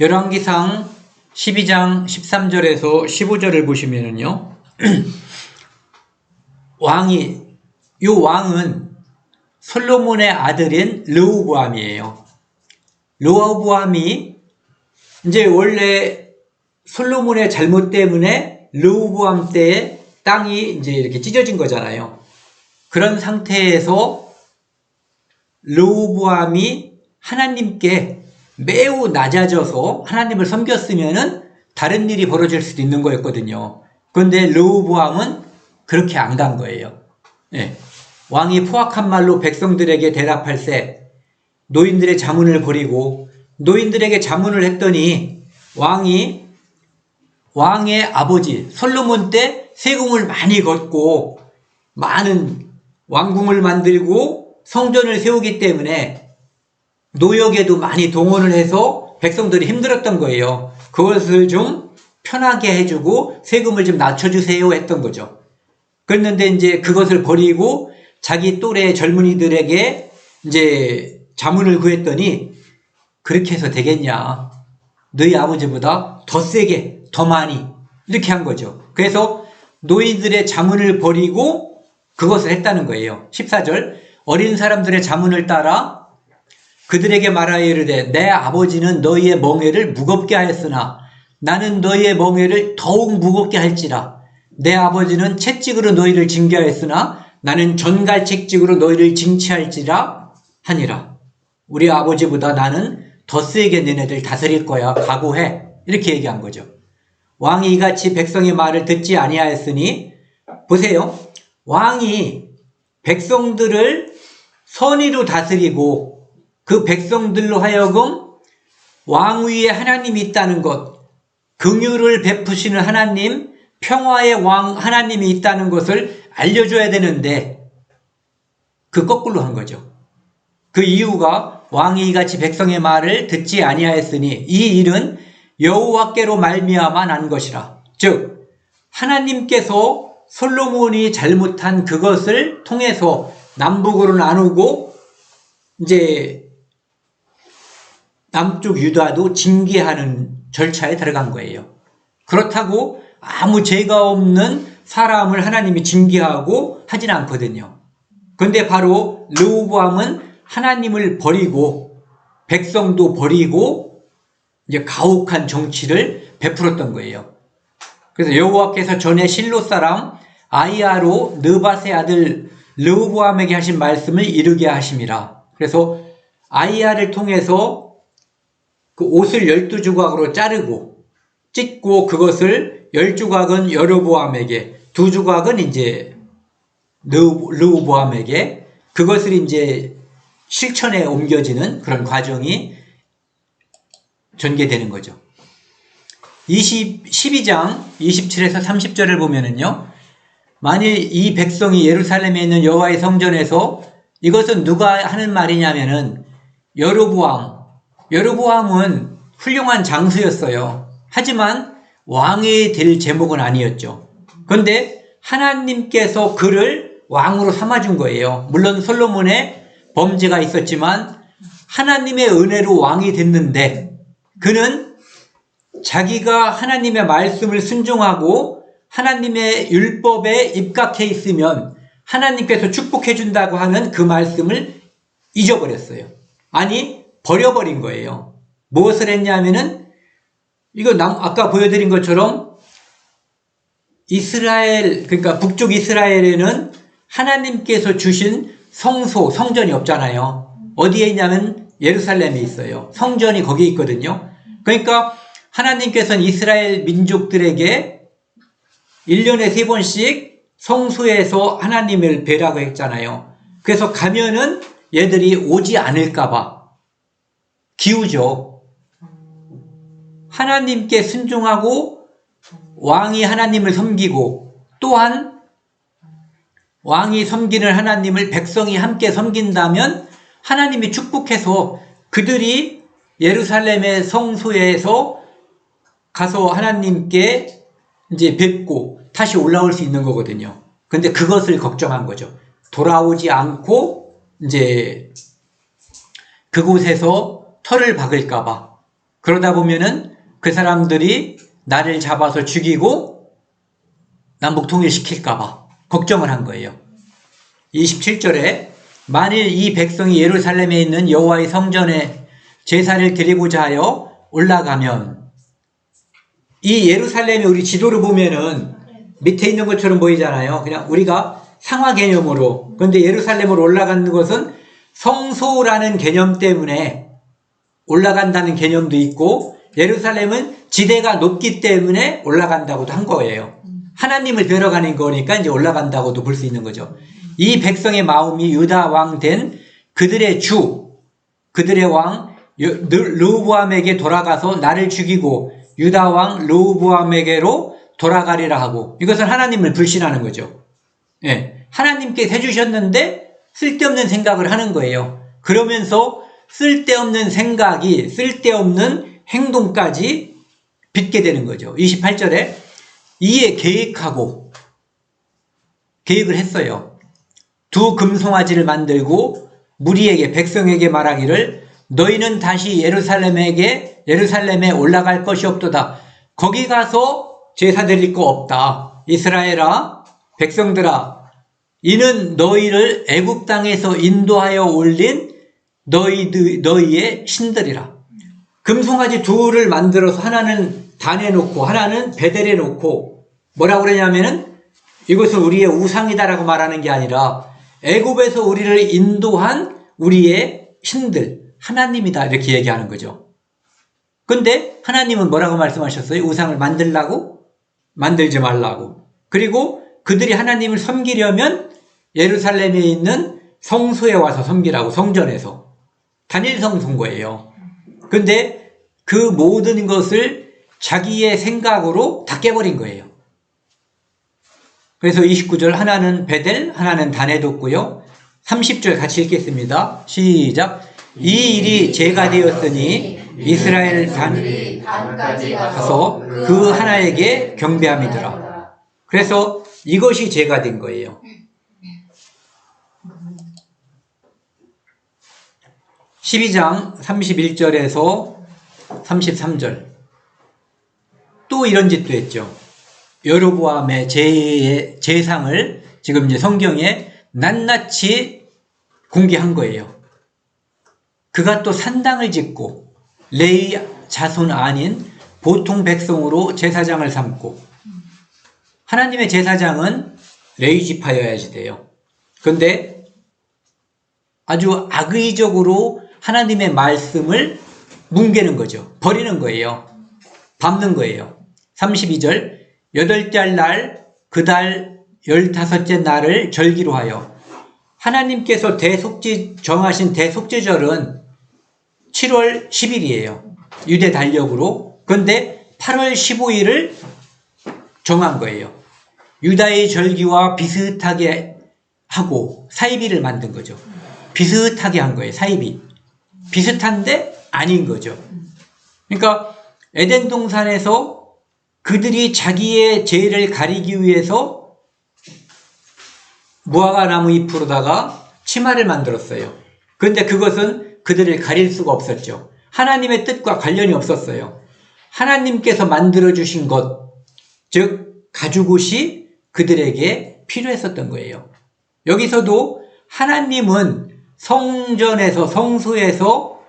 열왕기상 12장 13절에서 15절을 보시면은요, 요 왕은 솔로몬의 아들인 르호보암이에요. 르호보암이 이제 원래 솔로몬의 잘못 때문에 르호보암 때에 땅이 이제 이렇게 찢어진 거잖아요. 그런 상태에서 르호보암이 하나님께 매우 낮아져서 하나님을 섬겼으면은 다른 일이 벌어질 수도 있는 거였거든요. 그런데 르호보암은 그렇게 안 간 거예요. 네. 왕이 포악한 말로 백성들에게 대답할세 노인들의 자문을 버리고 노인들에게 자문을 했더니 왕의 아버지 솔로몬 때 세금을 많이 걷고 많은 왕궁을 만들고 성전을 세우기 때문에 노역에도 많이 동원을 해서 백성들이 힘들었던 거예요. 그것을 좀 편하게 해주고 세금을 좀 낮춰주세요 했던 거죠. 그랬는데 이제 그것을 버리고 자기 또래 젊은이들에게 이제 자문을 구했더니 그렇게 해서 되겠냐. 너희 아버지보다 더 세게, 더 많이 이렇게 한 거죠. 그래서 노인들의 자문을 버리고 그것을 했다는 거예요. 14절 어린 사람들의 자문을 따라 그들에게 말하여 이르되 내 아버지는 너희의 멍에를 무겁게 하였으나 나는 너희의 멍에를 더욱 무겁게 할지라. 내 아버지는 채찍으로 너희를 징계하였으나 나는 전갈책찍으로 너희를 징치할지라 하니라. 우리 아버지보다 나는 더 세게 너네들 다스릴 거야. 각오해. 이렇게 얘기한 거죠. 왕이 이같이 백성의 말을 듣지 아니하였으니 보세요. 왕이 백성들을 선의로 다스리고 그 백성들로 하여금 왕위에 하나님이 있다는 것, 긍휼을 베푸시는 하나님, 평화의 왕 하나님이 있다는 것을 알려줘야 되는데 그 거꾸로 한 거죠. 그 이유가 왕이 이같이 백성의 말을 듣지 아니하였으니 이 일은 여호와께로 말미암아 난 것이라. 즉 하나님께서 솔로몬이 잘못한 그것을 통해서 남북으로 나누고 이제 남쪽 유다도 징계하는 절차에 들어간 거예요. 그렇다고 아무 죄가 없는 사람을 하나님이 징계하고 하진 않거든요. 그런데 바로 르호보암은 하나님을 버리고 백성도 버리고 이제 가혹한 정치를 베풀었던 거예요. 그래서 여호와께서 전에 실로 사람 아이야로 느밧의 아들 르호보암에게 하신 말씀을 이루게 하심이라. 그래서 아이야를 통해서 그 옷을 12조각으로 자르고 찢고 그것을 10조각은 여로보암에게 2조각은 이제 르호보암에게 그것을 이제 실천에 옮겨지는 그런 과정이 전개되는 거죠. 12장 27에서 30절을 보면은요, 만일 이 백성이 예루살렘에 있는 여호와의 성전에서 이것은 누가 하는 말이냐면은 여로보암은 훌륭한 장수였어요. 하지만 왕이 될 제목은 아니었죠. 그런데 하나님께서 그를 왕으로 삼아준 거예요. 물론 솔로몬의 범죄가 있었지만 하나님의 은혜로 왕이 됐는데 그는 자기가 하나님의 말씀을 순종하고 하나님의 율법에 입각해 있으면 하나님께서 축복해 준다고 하는 그 말씀을 잊어버렸어요. 아니, 버려버린 거예요. 무엇을 했냐면은 이거 아까 보여드린 것처럼 이스라엘, 그러니까 북쪽 이스라엘에는 하나님께서 주신 성전이 없잖아요. 어디에 있냐면 예루살렘에 있어요. 성전이 거기 있거든요. 그러니까 하나님께서는 이스라엘 민족들에게 1년에 3번씩 성소에서 하나님을 뵈라고 했잖아요. 그래서 가면은 얘들이 오지 않을까봐 기우죠. 하나님께 순종하고 왕이 하나님을 섬기고 또한 왕이 섬기는 하나님을 백성이 함께 섬긴다면 하나님이 축복해서 그들이 예루살렘의 성소에서 가서 하나님께 이제 뵙고 다시 올라올 수 있는 거거든요. 근데 그것을 걱정한 거죠. 돌아오지 않고 이제 그곳에서 터를 박을까봐. 그러다 보면은 그 사람들이 나를 잡아서 죽이고 남북 통일시킬까봐 걱정을 한 거예요. 27절에 만일 이 백성이 예루살렘에 있는 여호와의 성전에 제사를 드리고자 하여 올라가면, 이 예루살렘이 우리 지도를 보면은 밑에 있는 것처럼 보이잖아요. 그냥 우리가 상하 개념으로. 그런데 예루살렘으로 올라가는 것은 성소라는 개념 때문에 올라간다는 개념도 있고, 예루살렘은 지대가 높기 때문에 올라간다고도 한 거예요. 하나님을 뵈러 가는 거니까 이제 올라간다고도 볼 수 있는 거죠. 이 백성의 마음이 유다 왕 된 그들의 그들의 왕 르호보암에게 돌아가서 나를 죽이고 유다 왕 르호보암에게로 돌아가리라 하고, 이것은 하나님을 불신하는 거죠. 예, 하나님께 해주셨는데 쓸데없는 생각을 하는 거예요. 그러면서 쓸데없는 생각이 쓸데없는 행동까지 빚게 되는 거죠. 28절에 이에 계획을 했어요. 2 금송아지를 만들고 무리에게 백성에게 말하기를 너희는 다시 예루살렘에 올라갈 것이 없도다. 거기 가서 제사 드릴 거 없다. 이스라엘아, 백성들아, 이는 너희를 애굽 땅에서 인도하여 올린 너희의 신들이라. 금송아지 2를 만들어서 하나는 단에 놓고 하나는 베델에 놓고 뭐라고 그러냐면은 이것은 우리의 우상이다라고 말하는 게 아니라 애굽에서 우리를 인도한 우리의 신들, 하나님이다, 이렇게 얘기하는 거죠. 근데 하나님은 뭐라고 말씀하셨어요? 우상을 만들라고? 만들지 말라고. 그리고 그들이 하나님을 섬기려면 예루살렘에 있는 성소에 와서 섬기라고, 성전에서. 단일 성소인 거예요. 근데 그 모든 것을 자기의 생각으로 다 깨버린 거예요. 그래서 29절 하나는 베델, 하나는 단에 뒀고요. 30절 같이 읽겠습니다. 시작. 이 일이 죄가 되었으니 이스라엘 단까지 가서 그 하나에게 경배함이더라. 그래서 이것이 죄가 된 거예요. 12장 31절에서 33절 또 이런 짓도 했죠. 여로보암의 재상을 지금 이제 성경에 낱낱이 공개한 거예요. 그가 또 산당을 짓고 레위 자손 아닌 보통 백성으로 제사장을 삼고, 하나님의 제사장은 레위 지파여야지 돼요. 그런데 아주 악의적으로 하나님의 말씀을 뭉개는 거죠. 버리는 거예요. 밟는 거예요. 32절, 8달 날, 그 달 15째 날을 절기로 하여. 하나님께서 정하신 대속죄절은 7월 10일이에요. 유대 달력으로. 그런데 8월 15일을 정한 거예요. 유다의 절기와 비슷하게 하고 사이비를 만든 거죠. 비슷하게 한 거예요. 사이비. 비슷한데 아닌 거죠. 그러니까 에덴 동산에서 그들이 자기의 죄를 가리기 위해서 무화과 나무 잎으로다가 치마를 만들었어요. 그런데 그것은 그들을 가릴 수가 없었죠. 하나님의 뜻과 관련이 없었어요. 하나님께서 만들어주신 것, 즉 가죽옷이 그들에게 필요했었던 거예요. 여기서도 하나님은 성전에서, 성소에서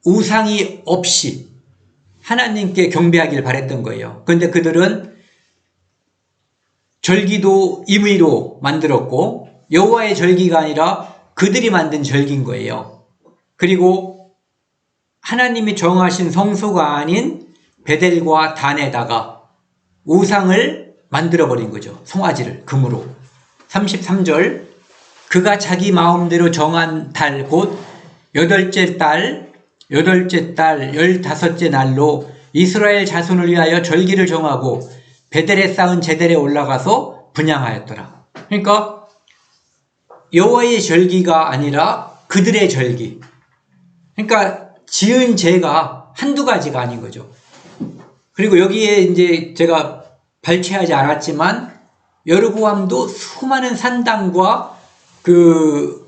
우상이 없이 하나님께 경배하길 바랬던 거예요. 그런데 그들은 절기도 임의로 만들었고 여호와의 절기가 아니라 그들이 만든 절기인 거예요. 그리고 하나님이 정하신 성소가 아닌 베델과 단에다가 우상을 만들어버린 거죠. 송아지를 금으로. 33절, 그가 자기 마음대로 정한 달 곧 8째 달 15째 날로 이스라엘 자손을 위하여 절기를 정하고 베델에 쌓은 제델에 올라가서 분향하였더라. 그러니까 여호와의 절기가 아니라 그들의 절기. 그러니까 지은 죄가 한두 가지가 아닌 거죠. 그리고 여기에 이제 제가 발췌하지 않았지만 여로보암도 수많은 산당과 그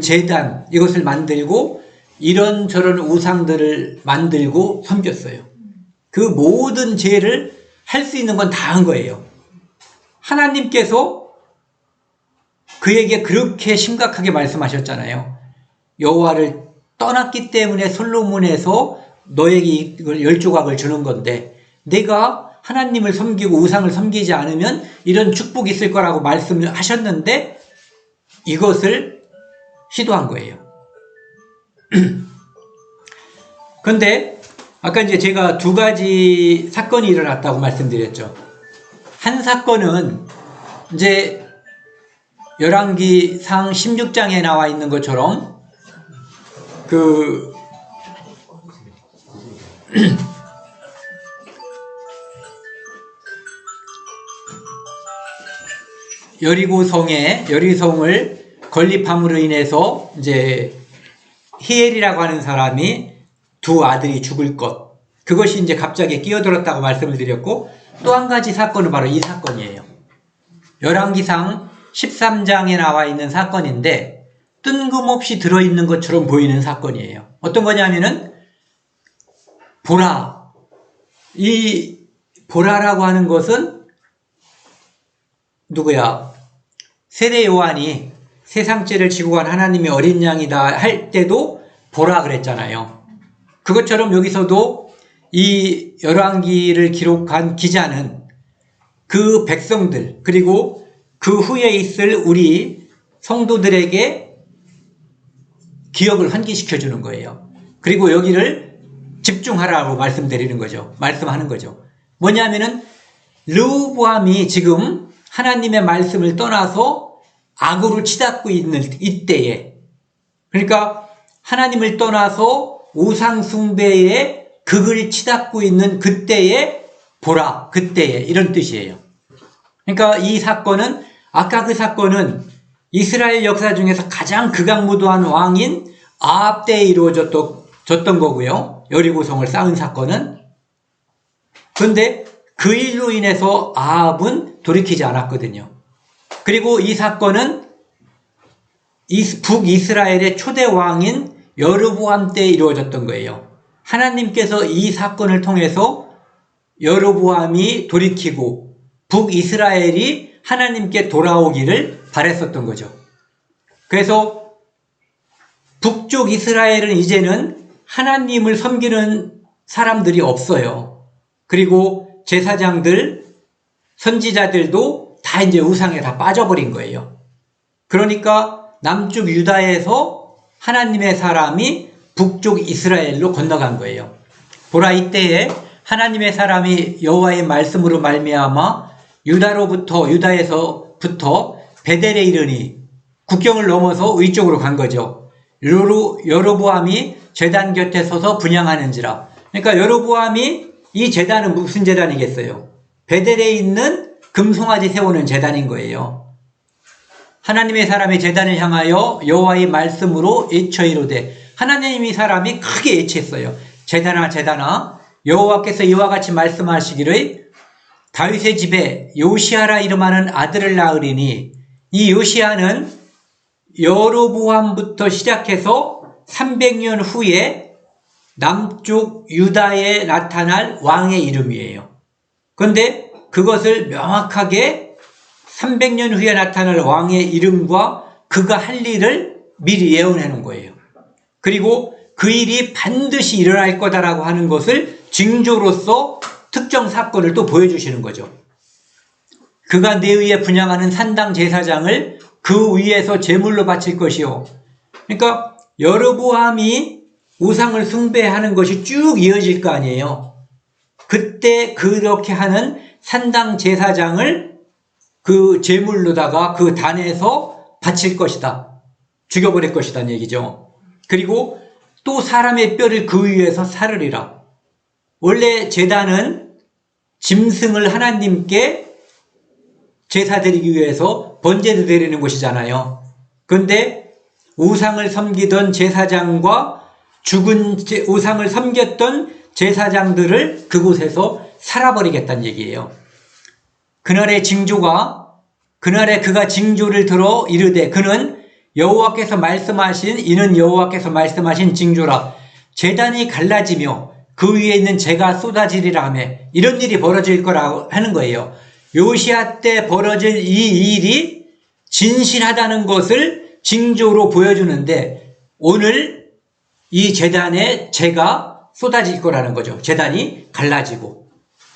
제단 이것을 만들고 이런저런 우상들을 만들고 섬겼어요. 그 모든 죄를 할 수 있는 건 다 한 거예요. 하나님께서 그에게 그렇게 심각하게 말씀하셨잖아요. 여호와를 떠났기 때문에 솔로몬에서 너에게 이걸 10조각을 주는 건데 내가 하나님을 섬기고 우상을 섬기지 않으면 이런 축복이 있을 거라고 말씀을 하셨는데 이것을 시도한 거예요. 그런데 아까 이제 제가 두 가지 사건이 일어났다고 말씀드렸죠. 한 사건은 이제 열왕기상 16장에 나와 있는 것처럼 여리고성을 건립함으로 인해서 이제 히엘이라고 하는 사람이 두 아들이 죽을 것. 그것이 이제 갑자기 끼어들었다고 말씀을 드렸고 또 한 가지 사건은 바로 이 사건이에요. 열왕기상 13장에 나와 있는 사건인데 뜬금없이 들어있는 것처럼 보이는 사건이에요. 어떤 거냐면은 보라. 이 보라라고 하는 것은 누구야? 세례 요한이 세상죄를 지고 간 하나님의 어린 양이다 할 때도 보라 그랬잖아요. 그것처럼 여기서도 이 열왕기를 기록한 기자는 그 백성들 그리고 그 후에 있을 우리 성도들에게 기억을 환기시켜주는 거예요. 그리고 여기를 집중하라고 말씀드리는 거죠. 말씀하는 거죠. 뭐냐면은 르호보암이 지금 하나님의 말씀을 떠나서 악으로 치닫고 있는 이때에, 그러니까 하나님을 떠나서 우상 숭배의 극을 치닫고 있는 그때에 보라, 그때에 이런 뜻이에요. 그러니까 이 사건은 아까 그 사건은 이스라엘 역사 중에서 가장 극악무도한 왕인 아합 때에 이루어졌던 거고요. 여리고성을 쌓은 사건은. 그런데 그 일로 인해서 아합은 돌이키지 않았거든요. 그리고 이 사건은 북이스라엘의 초대 왕인 여로보암 때에 이루어졌던 거예요. 하나님께서 이 사건을 통해서 여로보암이 돌이키고 북이스라엘이 하나님께 돌아오기를 바랬었던 거죠. 그래서 북쪽 이스라엘은 이제는 하나님을 섬기는 사람들이 없어요. 그리고 제사장들, 선지자들도 다 이제 우상에 다 빠져버린 거예요. 그러니까 남쪽 유다에서 하나님의 사람이 북쪽 이스라엘로 건너간 거예요. 보라, 이때에 하나님의 사람이 여호와의 말씀으로 말미암아 유다에서부터 베델에 이르니 국경을 넘어서 위쪽으로 간 거죠. 여로보암이 제단 곁에 서서 분향하는지라. 그러니까 여로보암이, 이 제단은 무슨 제단이겠어요? 베델에 있는 금송아지 세우는 제단인 거예요. 하나님의 사람이 제단을 향하여 여호와의 말씀으로 애쳐 이르되, 하나님의 사람이 크게 애치했어요. 제단아 여호와께서 이와 같이 말씀하시기를 다윗의 집에 요시아라 이름하는 아들을 낳으리니, 이 요시아는 여로보암부터 시작해서 300년 후에 남쪽 유다에 나타날 왕의 이름이에요. 그런데 그것을 명확하게 300년 후에 나타날 왕의 이름과 그가 할 일을 미리 예언해 놓은 거예요. 그리고 그 일이 반드시 일어날 거다라고 하는 것을 징조로서 특정 사건을 또 보여주시는 거죠. 그가 내 위에 분향하는 산당 제사장을 그 위에서 제물로 바칠 것이요. 그러니까 여로보암이 우상을 숭배하는 것이 쭉 이어질 거 아니에요. 그때 그렇게 하는 산당 제사장을 그 제물로다가 그 단에서 바칠 것이다. 죽여버릴 것이다는 얘기죠. 그리고 또 사람의 뼈를 그 위에서 사르리라. 원래 제단은 짐승을 하나님께 제사 드리기 위해서 번제를 드리는 곳이잖아요. 그런데 우상을 섬기던 제사장과 죽은 우상을 섬겼던 제사장들을 그곳에서 살아버리겠다는 얘기예요. 그날의 그날에 그가 징조를 들어 이르되, 그는 여호와께서 말씀하신 징조라. 제단이 갈라지며 그 위에 있는 재가 쏟아지리라 하며, 이런 일이 벌어질 거라고 하는 거예요. 요시아 때 벌어질 이 일이 진실하다는 것을 징조로 보여주는데, 오늘 이 제단에 재가 쏟아질 거라는 거죠. 제단이 갈라지고.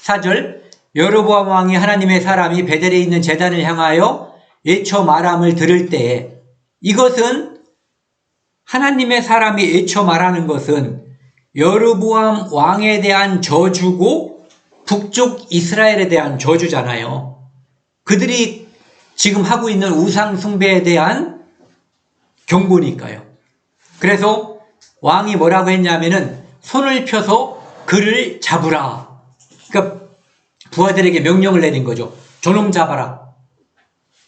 4절, 여로보암 왕이 하나님의 사람이 베델에 있는 제단을 향하여 애쳐 말함을 들을 때에, 이것은 하나님의 사람이 애쳐 말하는 것은 여로보암 왕에 대한 저주고 북쪽 이스라엘에 대한 저주잖아요. 그들이 지금 하고 있는 우상 숭배에 대한 경고니까요. 그래서 왕이 뭐라고 했냐면은 손을 펴서 그를 잡으라. 그러니까 부하들에게 명령을 내린 거죠. 저놈 잡아라.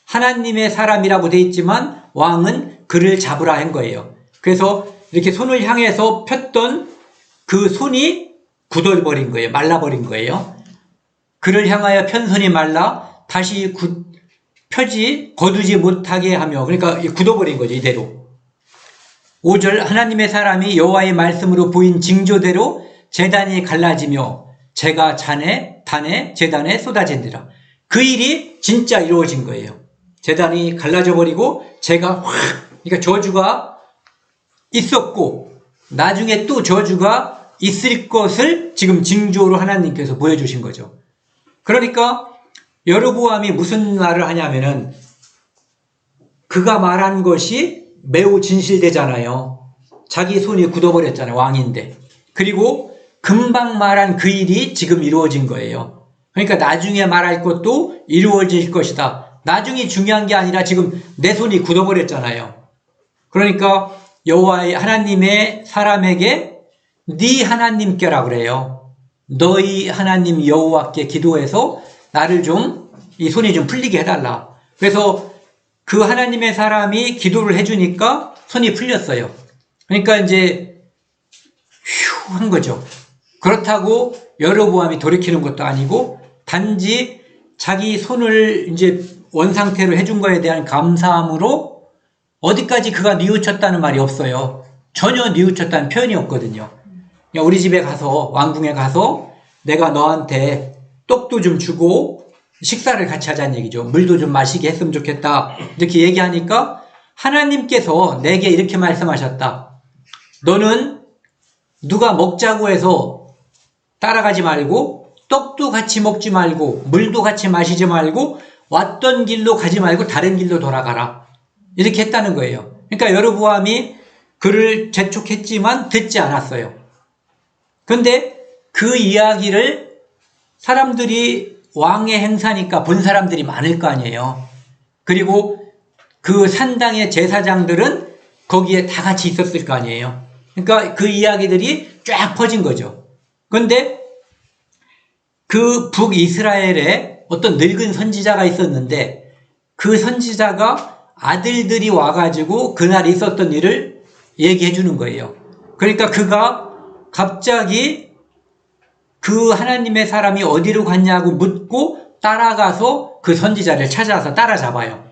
하나님의 사람이라고 돼 있지만 왕은 그를 잡으라 한 거예요. 그래서 이렇게 손을 향해서 폈던 그 손이 굳어버린 거예요. 말라버린 거예요. 그를 향하여 편 손이 말라 다시 거두지 못하게 하며, 그러니까 굳어버린 거죠. 이대로. 5절, 하나님의 사람이 여호와의 말씀으로 보인 징조대로 제단이 갈라지며 재가 제단에 쏟아진디라. 그 일이 진짜 이루어진 거예요. 제단이 갈라져 버리고 재가 그러니까 저주가 있었고 나중에 또 저주가 있을 것을 지금 징조로 하나님께서 보여주신 거죠. 그러니까 여로보암이 무슨 말을 하냐면은, 그가 말한 것이 매우 진실되잖아요. 자기 손이 굳어버렸잖아요. 왕인데. 그리고 금방 말한 그 일이 지금 이루어진 거예요. 그러니까 나중에 말할 것도 이루어질 것이다. 나중이 중요한 게 아니라 지금 내 손이 굳어버렸잖아요. 그러니까 여호와의 하나님의 사람에게 네 하나님께라 그래요. 너희 하나님 여호와께 기도해서 나를 좀, 이 손이 좀 풀리게 해달라. 그래서 그 하나님의 사람이 기도를 해주니까 손이 풀렸어요. 그러니까 이제 휴 한 거죠. 그렇다고 여로보암이 돌이키는 것도 아니고 단지 자기 손을 이제 원상태로 해준 거에 대한 감사함으로, 어디까지 그가 뉘우쳤다는 말이 없어요. 전혀 뉘우쳤다는 표현이 없거든요. 우리 집에 가서, 왕궁에 가서 내가 너한테 떡도 좀 주고 식사를 같이 하자는 얘기죠. 물도 좀 마시게 했으면 좋겠다. 이렇게 얘기하니까 하나님께서 내게 이렇게 말씀하셨다. 너는 누가 먹자고 해서 따라가지 말고 떡도 같이 먹지 말고 물도 같이 마시지 말고 왔던 길로 가지 말고 다른 길로 돌아가라. 이렇게 했다는 거예요. 그러니까 여로보암이 그를 재촉했지만 듣지 않았어요. 그런데 그 이야기를 사람들이 왕의 행사니까 본 사람들이 많을 거 아니에요. 그리고 그 산당의 제사장들은 거기에 다 같이 있었을 거 아니에요. 그러니까 그 이야기들이 쫙 퍼진 거죠. 그런데 그 북이스라엘에 어떤 늙은 선지자가 있었는데 그 선지자가 아들들이 와가지고 그날 있었던 일을 얘기해 주는 거예요. 그러니까 그가 갑자기 그 하나님의 사람이 어디로 갔냐고 묻고 따라가서 그 선지자를 찾아서 따라잡아요.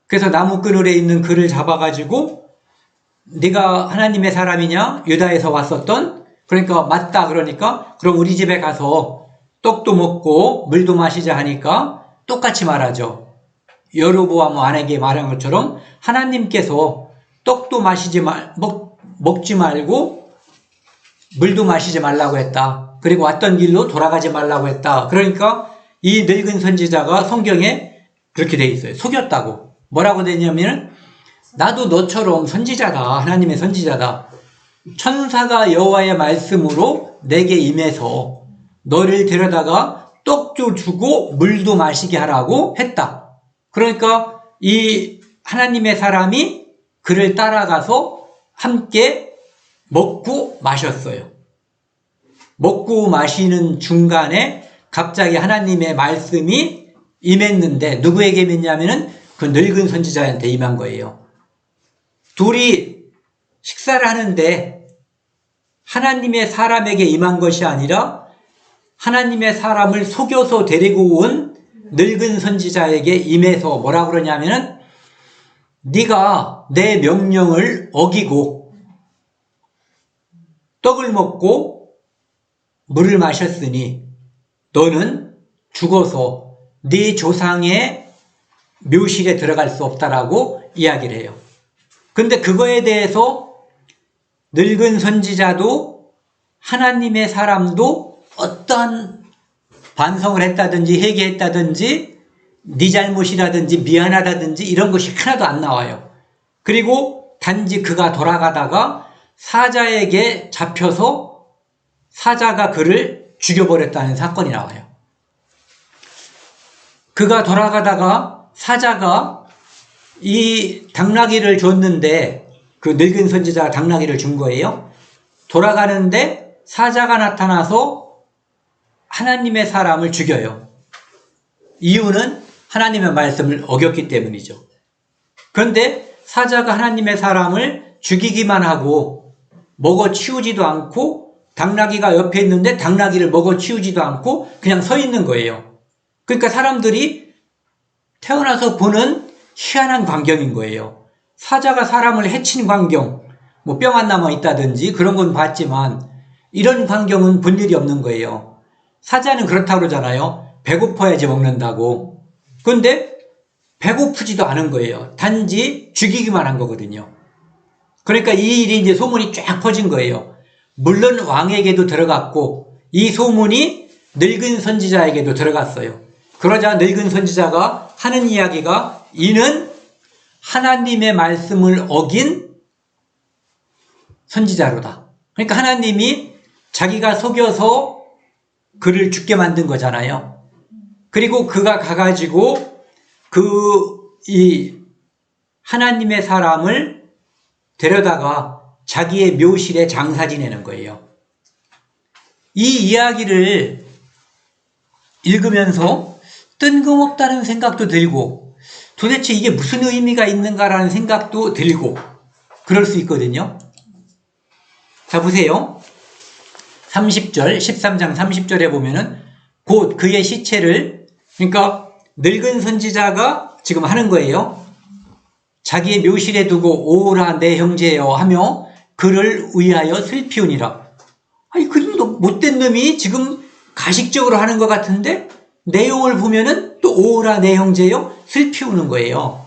그래서 나무그늘에 있는 그를 잡아가지고 네가 하나님의 사람이냐? 유다에서 왔었던? 그러니까 맞다 그러니까 그럼 우리 집에 가서 떡도 먹고 물도 마시자 하니까 똑같이 말하죠. 여로보암 왕에게 말한 것처럼 하나님께서 떡도 먹지 말고 물도 마시지 말라고 했다. 그리고 왔던 길로 돌아가지 말라고 했다. 그러니까 이 늙은 선지자가 성경에 그렇게 돼 있어요. 속였다고. 뭐라고 되냐면 나도 너처럼 선지자다. 하나님의 선지자다. 천사가 여호와의 말씀으로 내게 임해서 너를 데려다가 떡도 주고 물도 마시게 하라고 했다. 그러니까 이 하나님의 사람이 그를 따라가서 함께 먹고 마셨어요. 먹고 마시는 중간에 갑자기 하나님의 말씀이 임했는데 누구에게 임했냐면은 그 늙은 선지자한테 임한 거예요. 둘이 식사를 하는데 하나님의 사람에게 임한 것이 아니라 하나님의 사람을 속여서 데리고 온 늙은 선지자에게 임해서 뭐라 그러냐면은 네가 내 명령을 어기고 떡을 먹고 물을 마셨으니 너는 죽어서 네 조상의 묘실에 들어갈 수 없다라고 이야기를 해요. 근데 그거에 대해서 늙은 선지자도 하나님의 사람도 어떠한 반성을 했다든지 회개했다든지 네 잘못이라든지 미안하다든지 이런 것이 하나도 안 나와요. 그리고 단지 그가 돌아가다가 사자에게 잡혀서 사자가 그를 죽여버렸다는 사건이 나와요. 그가 돌아가다가 사자가 이 당나귀를 줬는데 그 늙은 선지자가 당나귀를 준 거예요. 돌아가는데 사자가 나타나서 하나님의 사람을 죽여요. 이유는 하나님의 말씀을 어겼기 때문이죠. 그런데 사자가 하나님의 사람을 죽이기만 하고 먹어 치우지도 않고 당나귀가 옆에 있는데 당나귀를 먹어 치우지도 않고 그냥 서 있는 거예요. 그러니까 사람들이 태어나서 보는 희한한 광경인 거예요. 사자가 사람을 해친 광경, 뭐 뿅 안 남아 있다든지 그런 건 봤지만 이런 광경은 본 일이 없는 거예요. 사자는 그렇다고 그러잖아요. 배고파야지 먹는다고. 그런데 배고프지도 않은 거예요. 단지 죽이기만 한 거거든요. 그러니까 이 일이 이제 소문이 쫙 퍼진 거예요. 물론 왕에게도 들어갔고 이 소문이 늙은 선지자에게도 들어갔어요. 그러자 늙은 선지자가 하는 이야기가 이는 하나님의 말씀을 어긴 선지자로다. 그러니까 하나님이 자기가 속여서 그를 죽게 만든 거잖아요. 그리고 그가 가가지고 이 하나님의 사람을 데려다가 자기의 묘실에 장사 지내는 거예요. 이 이야기를 읽으면서 뜬금없다는 생각도 들고 도대체 이게 무슨 의미가 있는가라는 생각도 들고 그럴 수 있거든요. 자, 보세요. 30절, 13장 30절에 보면은 곧 그의 시체를, 그러니까 늙은 선지자가 지금 하는 거예요. 자기의 묘실에 두고 오라 내 형제여 하며 그를 위하여 슬피우니라. 아니, 그 못된 놈이 지금 가식적으로 하는 것 같은데 내용을 보면은 또 오라 내 형제여 슬피우는 거예요.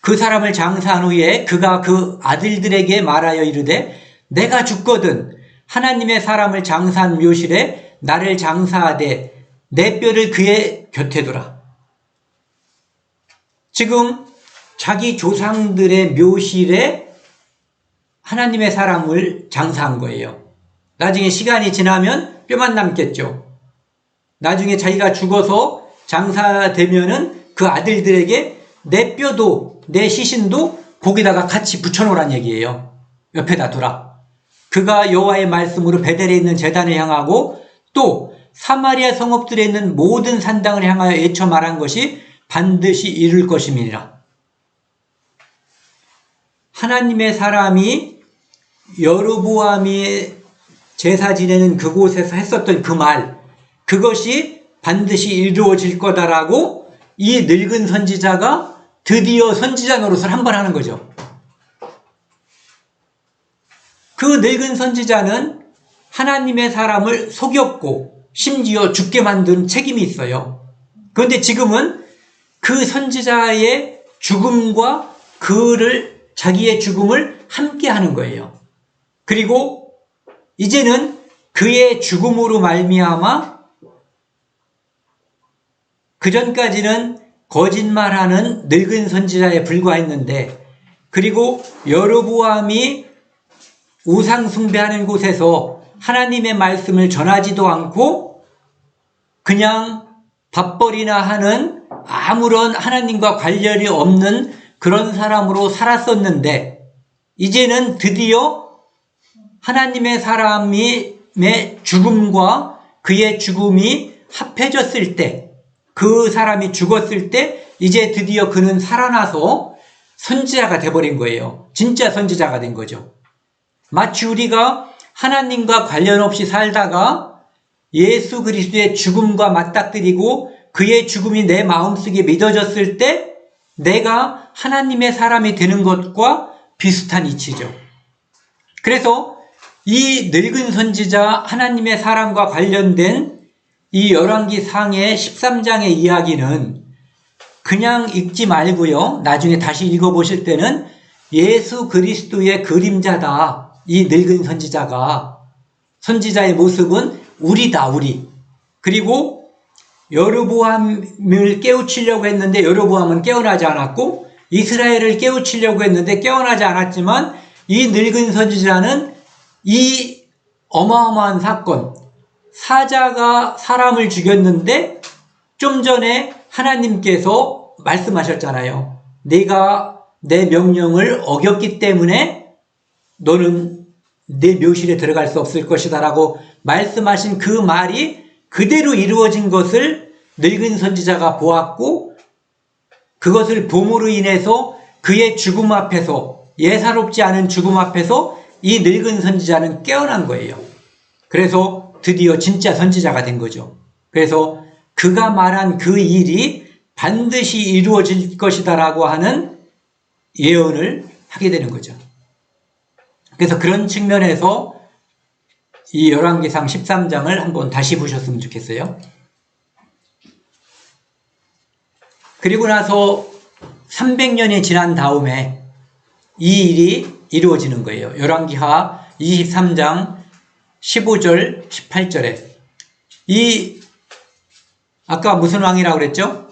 그 사람을 장사한 후에 그가 그 아들들에게 말하여 이르되 내가 죽거든 하나님의 사람을 장사한 묘실에 나를 장사하되 내 뼈를 그의 곁에 두라. 지금 자기 조상들의 묘실에 하나님의 사람을 장사한 거예요. 나중에 시간이 지나면 뼈만 남겠죠. 나중에 자기가 죽어서 장사되면은 그 아들들에게 내 뼈도 내 시신도 거기다가 같이 붙여놓으란 얘기예요. 옆에다 두라. 그가 여호와의 말씀으로 베델에 있는 제단을 향하고 또 사마리아 성읍들에 있는 모든 산당을 향하여 애쳐 말한 것이 반드시 이룰 것임이니라. 하나님의 사람이 여로보암이 제사 지내는 그곳에서 했었던 그 말, 그것이 반드시 이루어질 거다라고 이 늙은 선지자가 드디어 선지자 노릇을 한 번 하는 거죠. 그 늙은 선지자는 하나님의 사람을 속였고 심지어 죽게 만든 책임이 있어요. 그런데 지금은 그 선지자의 죽음과 자기의 죽음을 함께 하는 거예요. 그리고 이제는 그의 죽음으로 말미암아 그전까지는 거짓말하는 늙은 선지자에 불과했는데, 그리고 여로보암이 우상 숭배하는 곳에서 하나님의 말씀을 전하지도 않고 그냥 밥벌이나 하는 아무런 하나님과 관련이 없는 그런 사람으로 살았었는데, 이제는 드디어 하나님의 사람의 죽음과 그의 죽음이 합해졌을 때, 그 사람이 죽었을 때 이제 드디어 그는 살아나서 선지자가 돼버린 거예요. 진짜 선지자가 된 거죠. 마치 우리가 하나님과 관련 없이 살다가 예수 그리스도의 죽음과 맞닥뜨리고 그의 죽음이 내 마음속에 믿어졌을 때 내가 하나님의 사람이 되는 것과 비슷한 이치죠. 그래서 이 늙은 선지자 하나님의 사람과 관련된 이 열왕기 상의 13장의 이야기는 그냥 읽지 말고요, 나중에 다시 읽어보실 때는 예수 그리스도의 그림자다. 이 늙은 선지자가, 선지자의 모습은 우리다, 우리. 그리고 여로보암을 깨우치려고 했는데 여로보암은 깨어나지 않았고, 이스라엘을 깨우치려고 했는데 깨어나지 않았지만, 이 늙은 선지자는 이 어마어마한 사건, 사자가 사람을 죽였는데 좀 전에 하나님께서 말씀하셨잖아요. 네가 내 명령을 어겼기 때문에 너는 내 묘실에 들어갈 수 없을 것이다 라고 말씀하신 그 말이 그대로 이루어진 것을 늙은 선지자가 보았고, 그것을 봄으로 인해서 그의 죽음 앞에서, 예사롭지 않은 죽음 앞에서 이 늙은 선지자는 깨어난 거예요. 그래서 드디어 진짜 선지자가 된 거죠. 그래서 그가 말한 그 일이 반드시 이루어질 것이다 라고 하는 예언을 하게 되는 거죠. 그래서 그런 측면에서 이 열왕기상 13장을 한번 다시 보셨으면 좋겠어요. 그리고 나서 300년이 지난 다음에 이 일이 이루어지는 거예요. 열왕기하 23장 15절, 18절에 아까 무슨 왕이라고 그랬죠?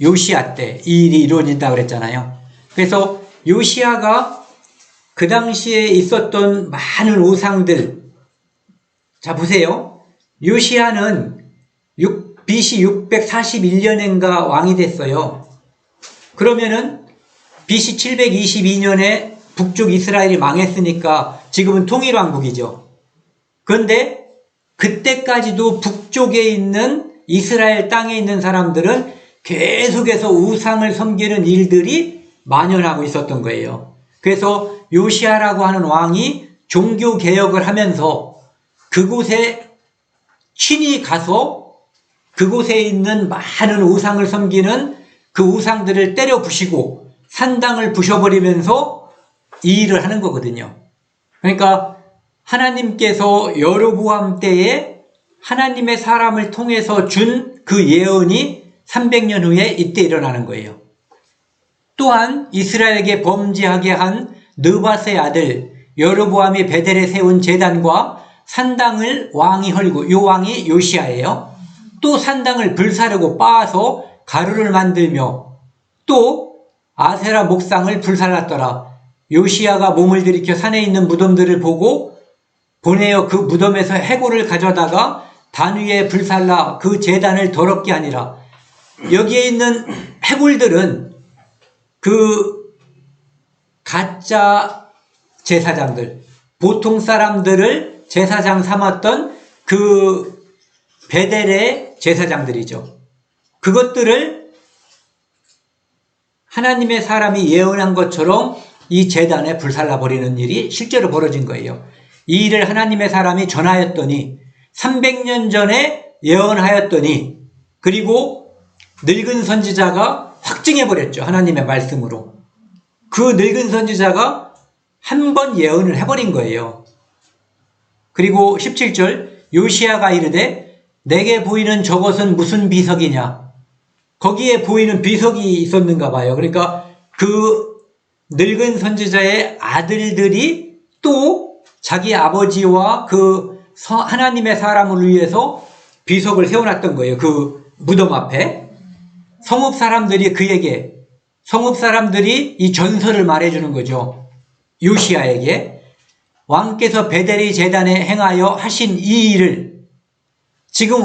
요시야 때 이 일이 이루어진다고 그랬잖아요. 그래서 요시야가 그 당시에 있었던 많은 우상들, 자 보세요. 요시야는 BC 641년인가 왕이 됐어요. 그러면은 BC 722년에 북쪽 이스라엘이 망했으니까 지금은 통일왕국이죠. 그런데 그때까지도 북쪽에 있는 이스라엘 땅에 있는 사람들은 계속해서 우상을 섬기는 일들이 만연하고 있었던 거예요. 그래서 요시야라고 하는 왕이 종교개혁을 하면서 그곳에 친히 가서 그곳에 있는 많은 우상을 섬기는 그 우상들을 때려 부시고 산당을 부셔버리면서 이 일을 하는 거거든요. 그러니까 하나님께서 여로보암 때에 하나님의 사람을 통해서 준 그 예언이 300년 후에 이때 일어나는 거예요. 또한 이스라엘에게 범죄하게 한 느밧의 아들 여로보암이 베델에 세운 제단과 산당을 왕이 헐고, 요 왕이 요시야예요. 또 산당을 불사르고 빻아서 가루를 만들며 또 아세라 목상을 불살랐더라. 요시야가 몸을 들이켜 산에 있는 무덤들을 보고 보내어 그 무덤에서 해골을 가져다가 단 위에 불살라 그 제단을 더럽게 하니라. 여기에 있는 해골들은 그 가짜 제사장들, 보통 사람들을 제사장 삼았던 그 베델의 제사장들이죠. 그것들을 하나님의 사람이 예언한 것처럼 이 제단에 불살라버리는 일이 실제로 벌어진 거예요. 이 일을 하나님의 사람이 전하였더니 300년 전에 예언하였더니 그리고 늙은 선지자가 확증해버렸죠. 하나님의 말씀으로. 그 늙은 선지자가 한 번 예언을 해버린 거예요. 그리고 17절 요시야가 이르되 내게 보이는 저것은 무슨 비석이냐. 거기에 보이는 비석이 있었는가 봐요. 그러니까 그 늙은 선지자의 아들들이 또 자기 아버지와 그 하나님의 사람을 위해서 비석을 세워놨던 거예요. 그 무덤 앞에. 성읍 사람들이 이 전설을 말해주는 거죠. 요시야에게. 왕께서 베델의 제단에 행하여 하신 이 일을, 지금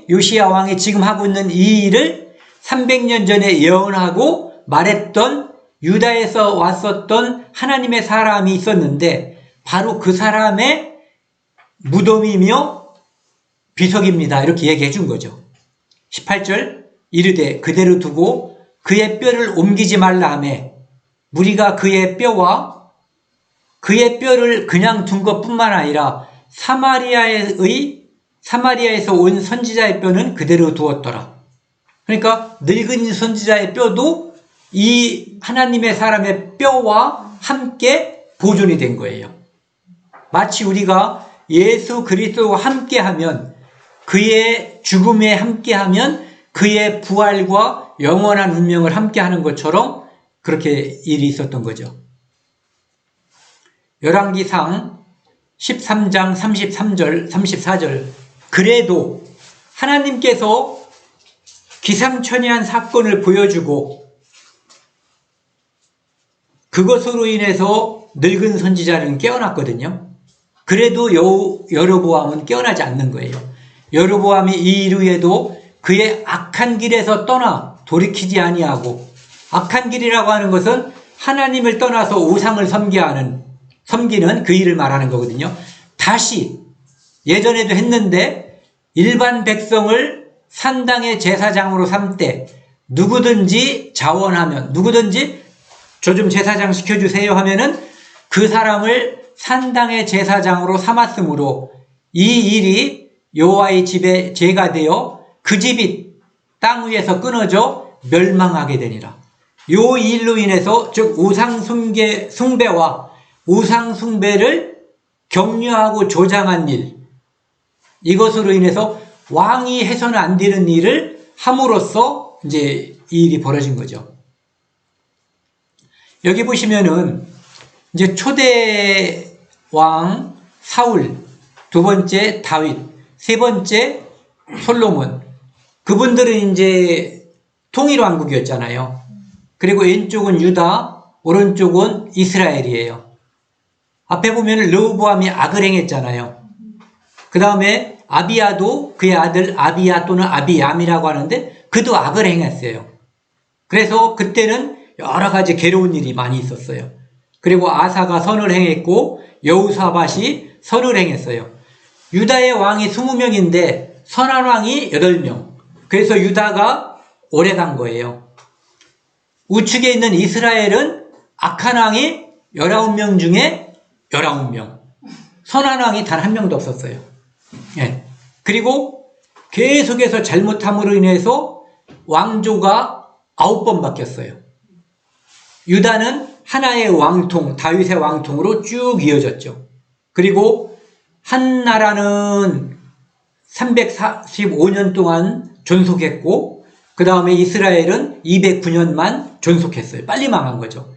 요시야 왕이 지금 하고 있는 이 일을 300년 전에 예언하고 말했던 유다에서 왔었던 하나님의 사람이 있었는데 바로 그 사람의 무덤이며 비석입니다. 이렇게 얘기해 준 거죠. 18절 이르되 그대로 두고 그의 뼈를 옮기지 말라 하며 무리가 그의 뼈를 그냥 둔 것뿐만 아니라 사마리아에서 온 선지자의 뼈는 그대로 두었더라. 그러니까 늙은 선지자의 뼈도 이 하나님의 사람의 뼈와 함께 보존이 된 거예요. 마치 우리가 예수 그리스도와 함께하면, 그의 죽음에 함께하면 그의 부활과 영원한 운명을 함께하는 것처럼 그렇게 일이 있었던 거죠. 열왕기상 13장 33절 34절 그래도 하나님께서 기상천외한 사건을 보여주고 그것으로 인해서 늙은 선지자는 깨어났거든요. 그래도 여로보암은 깨어나지 않는 거예요. 여로보암이 이 일 후에도 그의 악한 길에서 떠나 돌이키지 아니하고, 악한 길이라고 하는 것은 하나님을 떠나서 우상을 섬기는 그 일을 말하는 거거든요. 다시 예전에도 했는데 일반 백성을 산당의 제사장으로 삼되 누구든지 자원하면, 누구든지 저 좀 제사장 시켜주세요 하면은 그 사람을 산당의 제사장으로 삼았으므로 이 일이 여호와의 집에 죄가 되어 그 집이 땅 위에서 끊어져 멸망하게 되니라. 요 일로 인해서, 즉 우상 숭배와 우상 숭배를 격려하고 조장한 일, 이것으로 인해서 왕이 해서는 안 되는 일을 함으로써 이제 이 일이 벌어진 거죠. 여기 보시면은 이제 초대 왕 사울, 두 번째 다윗, 세 번째 솔로몬, 그분들은 이제 통일왕국이었잖아요. 그리고 왼쪽은 유다, 오른쪽은 이스라엘이에요. 앞에 보면 르호보암이 악을 행했잖아요. 그 다음에 아비야도 그의 아들 아비야 또는 아비얌이라고 하는데 그도 악을 행했어요. 그래서 그때는 여러 가지 괴로운 일이 많이 있었어요. 그리고 아사가 선을 행했고 여호사밧이 선을 행했어요. 유다의 왕이 20명인데 선한 왕이 8명. 그래서 유다가 오래 간 거예요. 우측에 있는 이스라엘은 악한 왕이 19명 중에 19명. 선한 왕이 단 한 명도 없었어요. 예. 그리고 계속해서 잘못함으로 인해서 왕조가 9번 바뀌었어요. 유다는 하나의 왕통, 다윗의 왕통으로 쭉 이어졌죠. 그리고 한 나라는 345년 동안 존속했고 그 다음에 이스라엘은 209년만 존속했어요. 빨리 망한 거죠.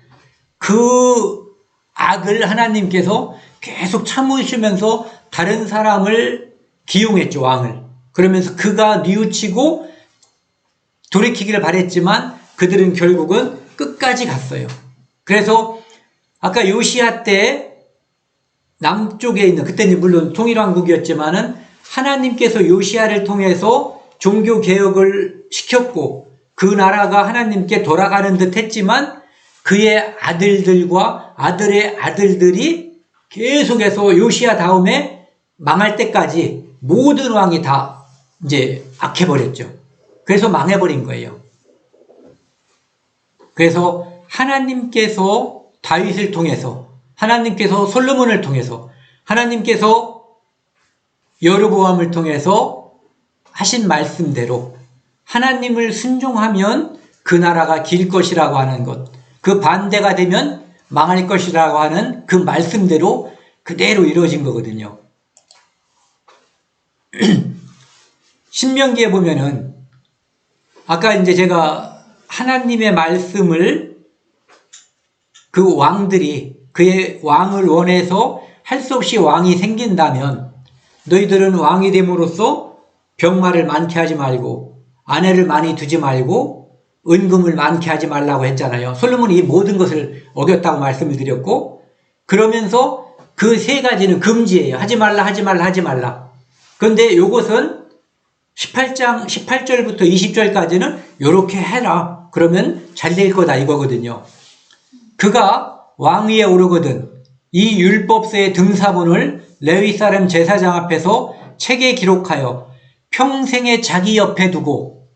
그 악을 하나님께서 계속 참으시면서 다른 사람을 기용했죠. 왕을. 그러면서 그가 뉘우치고 돌이키기를 바랬지만 그들은 결국은 끝까지 갔어요. 그래서 아까 요시야 때 남쪽에 있는, 그때는 물론 통일왕국이었지만은 하나님께서 요시야를 통해서 종교개혁을 시켰고 그 나라가 하나님께 돌아가는 듯 했지만 그의 아들들과 아들의 아들들이 계속해서 요시야 다음에 망할 때까지 모든 왕이 다 이제 악해버렸죠. 그래서 망해버린 거예요. 그래서 하나님께서 다윗을 통해서, 하나님께서 솔로몬을 통해서, 하나님께서 여로보암을 통해서 하신 말씀대로 하나님을 순종하면 그 나라가 길 것이라고 하는 것, 그 반대가 되면 망할 것이라고 하는 그 말씀대로 그대로 이루어진 거거든요. 신명기에 보면은 아까 이제 제가 하나님의 말씀을 그 왕들이 그의 왕을 원해서 할 수 없이 왕이 생긴다면 너희들은 왕이 됨으로써 병마를 많게 하지 말고 아내를 많이 두지 말고 은금을 많게 하지 말라고 했잖아요. 솔로몬이 이 모든 것을 어겼다고 말씀을 드렸고 그러면서 그 세 가지는 금지예요. 하지 말라 하지 말라 하지 말라. 그런데 이것은 18장 18절부터 20절까지는 이렇게 해라. 그러면 잘 될 거다 이거거든요. 그가 왕위에 오르거든 이 율법서의 등사본을 레위 사람 제사장 앞에서 책에 기록하여 평생에 자기 옆에 두고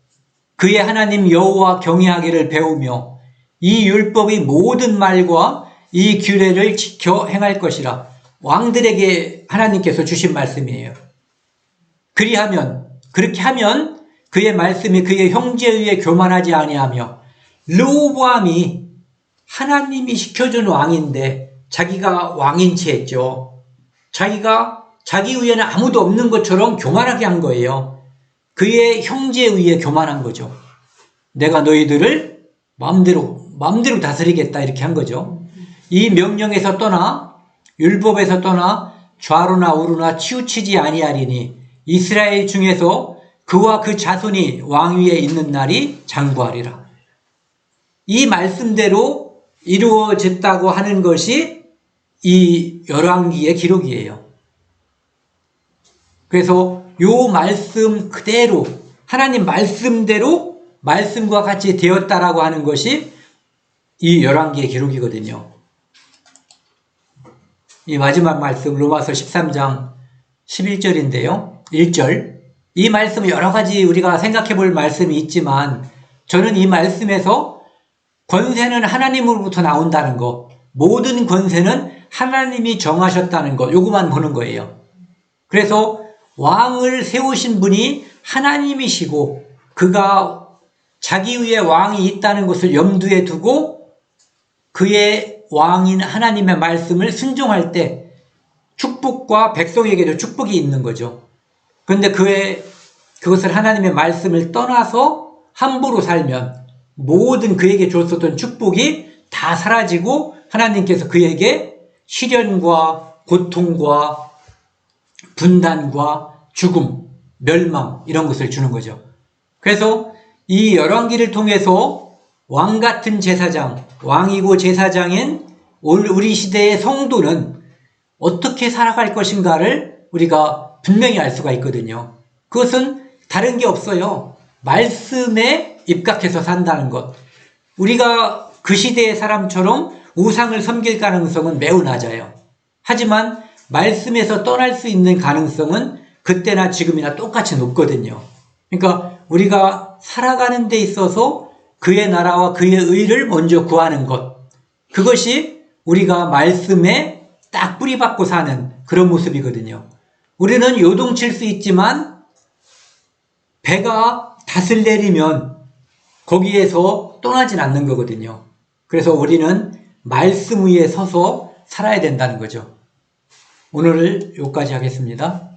그의 하나님 여호와 경외하기를 배우며 이 율법의 모든 말과 이 규례를 지켜 행할 것이라. 왕들에게 하나님께서 주신 말씀이에요. 그리하면, 그렇게 하면 그의 말씀이 그의 형제에 의해 교만하지 아니하며 르호보암이 하나님이 시켜준 왕인데 자기가 왕인 채 했죠. 자기가 자기 위에는 아무도 없는 것처럼 교만하게 한 거예요. 그의 형제에 의해 교만한 거죠. 내가 너희들을 마음대로 다스리겠다 이렇게 한 거죠. 이 명령에서 떠나 율법에서 떠나 좌로나 우로나 치우치지 아니하리니 이스라엘 중에서 그와 그 자손이 왕위에 있는 날이 장구하리라. 이 말씀대로 이루어졌다고 하는 것이 이 열왕기의 기록이에요. 그래서 요 말씀 그대로 하나님 말씀대로 말씀과 같이 되었다라고 하는 것이 이 열왕기의 기록이거든요. 이 마지막 말씀 로마서 13장 11절인데요. 1절 이 말씀은 여러 가지 우리가 생각해 볼 말씀이 있지만 저는 이 말씀에서 권세는 하나님으로부터 나온다는 것, 모든 권세는 하나님이 정하셨다는 것, 요거만 보는 거예요. 그래서 왕을 세우신 분이 하나님이시고 그가 자기 위에 왕이 있다는 것을 염두에 두고 그의 왕인 하나님의 말씀을 순종할 때 축복과 백성에게도 축복이 있는 거죠. 그런데 그것을 하나님의 말씀을 떠나서 함부로 살면 모든 그에게 줬었던 축복이 다 사라지고 하나님께서 그에게 시련과 고통과 분단과 죽음, 멸망 이런 것을 주는 거죠. 그래서 이 열왕기를 통해서 왕 같은 제사장, 왕이고 제사장인 우리 시대의 성도는 어떻게 살아갈 것인가를 우리가 분명히 알 수가 있거든요. 그것은 다른 게 없어요. 말씀에 입각해서 산다는 것. 우리가 그 시대의 사람처럼 우상을 섬길 가능성은 매우 낮아요. 하지만 말씀에서 떠날 수 있는 가능성은 그때나 지금이나 똑같이 높거든요. 그러니까 우리가 살아가는 데 있어서 그의 나라와 그의 의를 먼저 구하는 것. 그것이 우리가 말씀에 딱 뿌리박고 사는 그런 모습이거든요. 우리는 요동칠 수 있지만 배가 닷을 내리면 거기에서 떠나진 않는 거거든요. 그래서 우리는 말씀 위에 서서 살아야 된다는 거죠. 오늘을 여기까지 하겠습니다.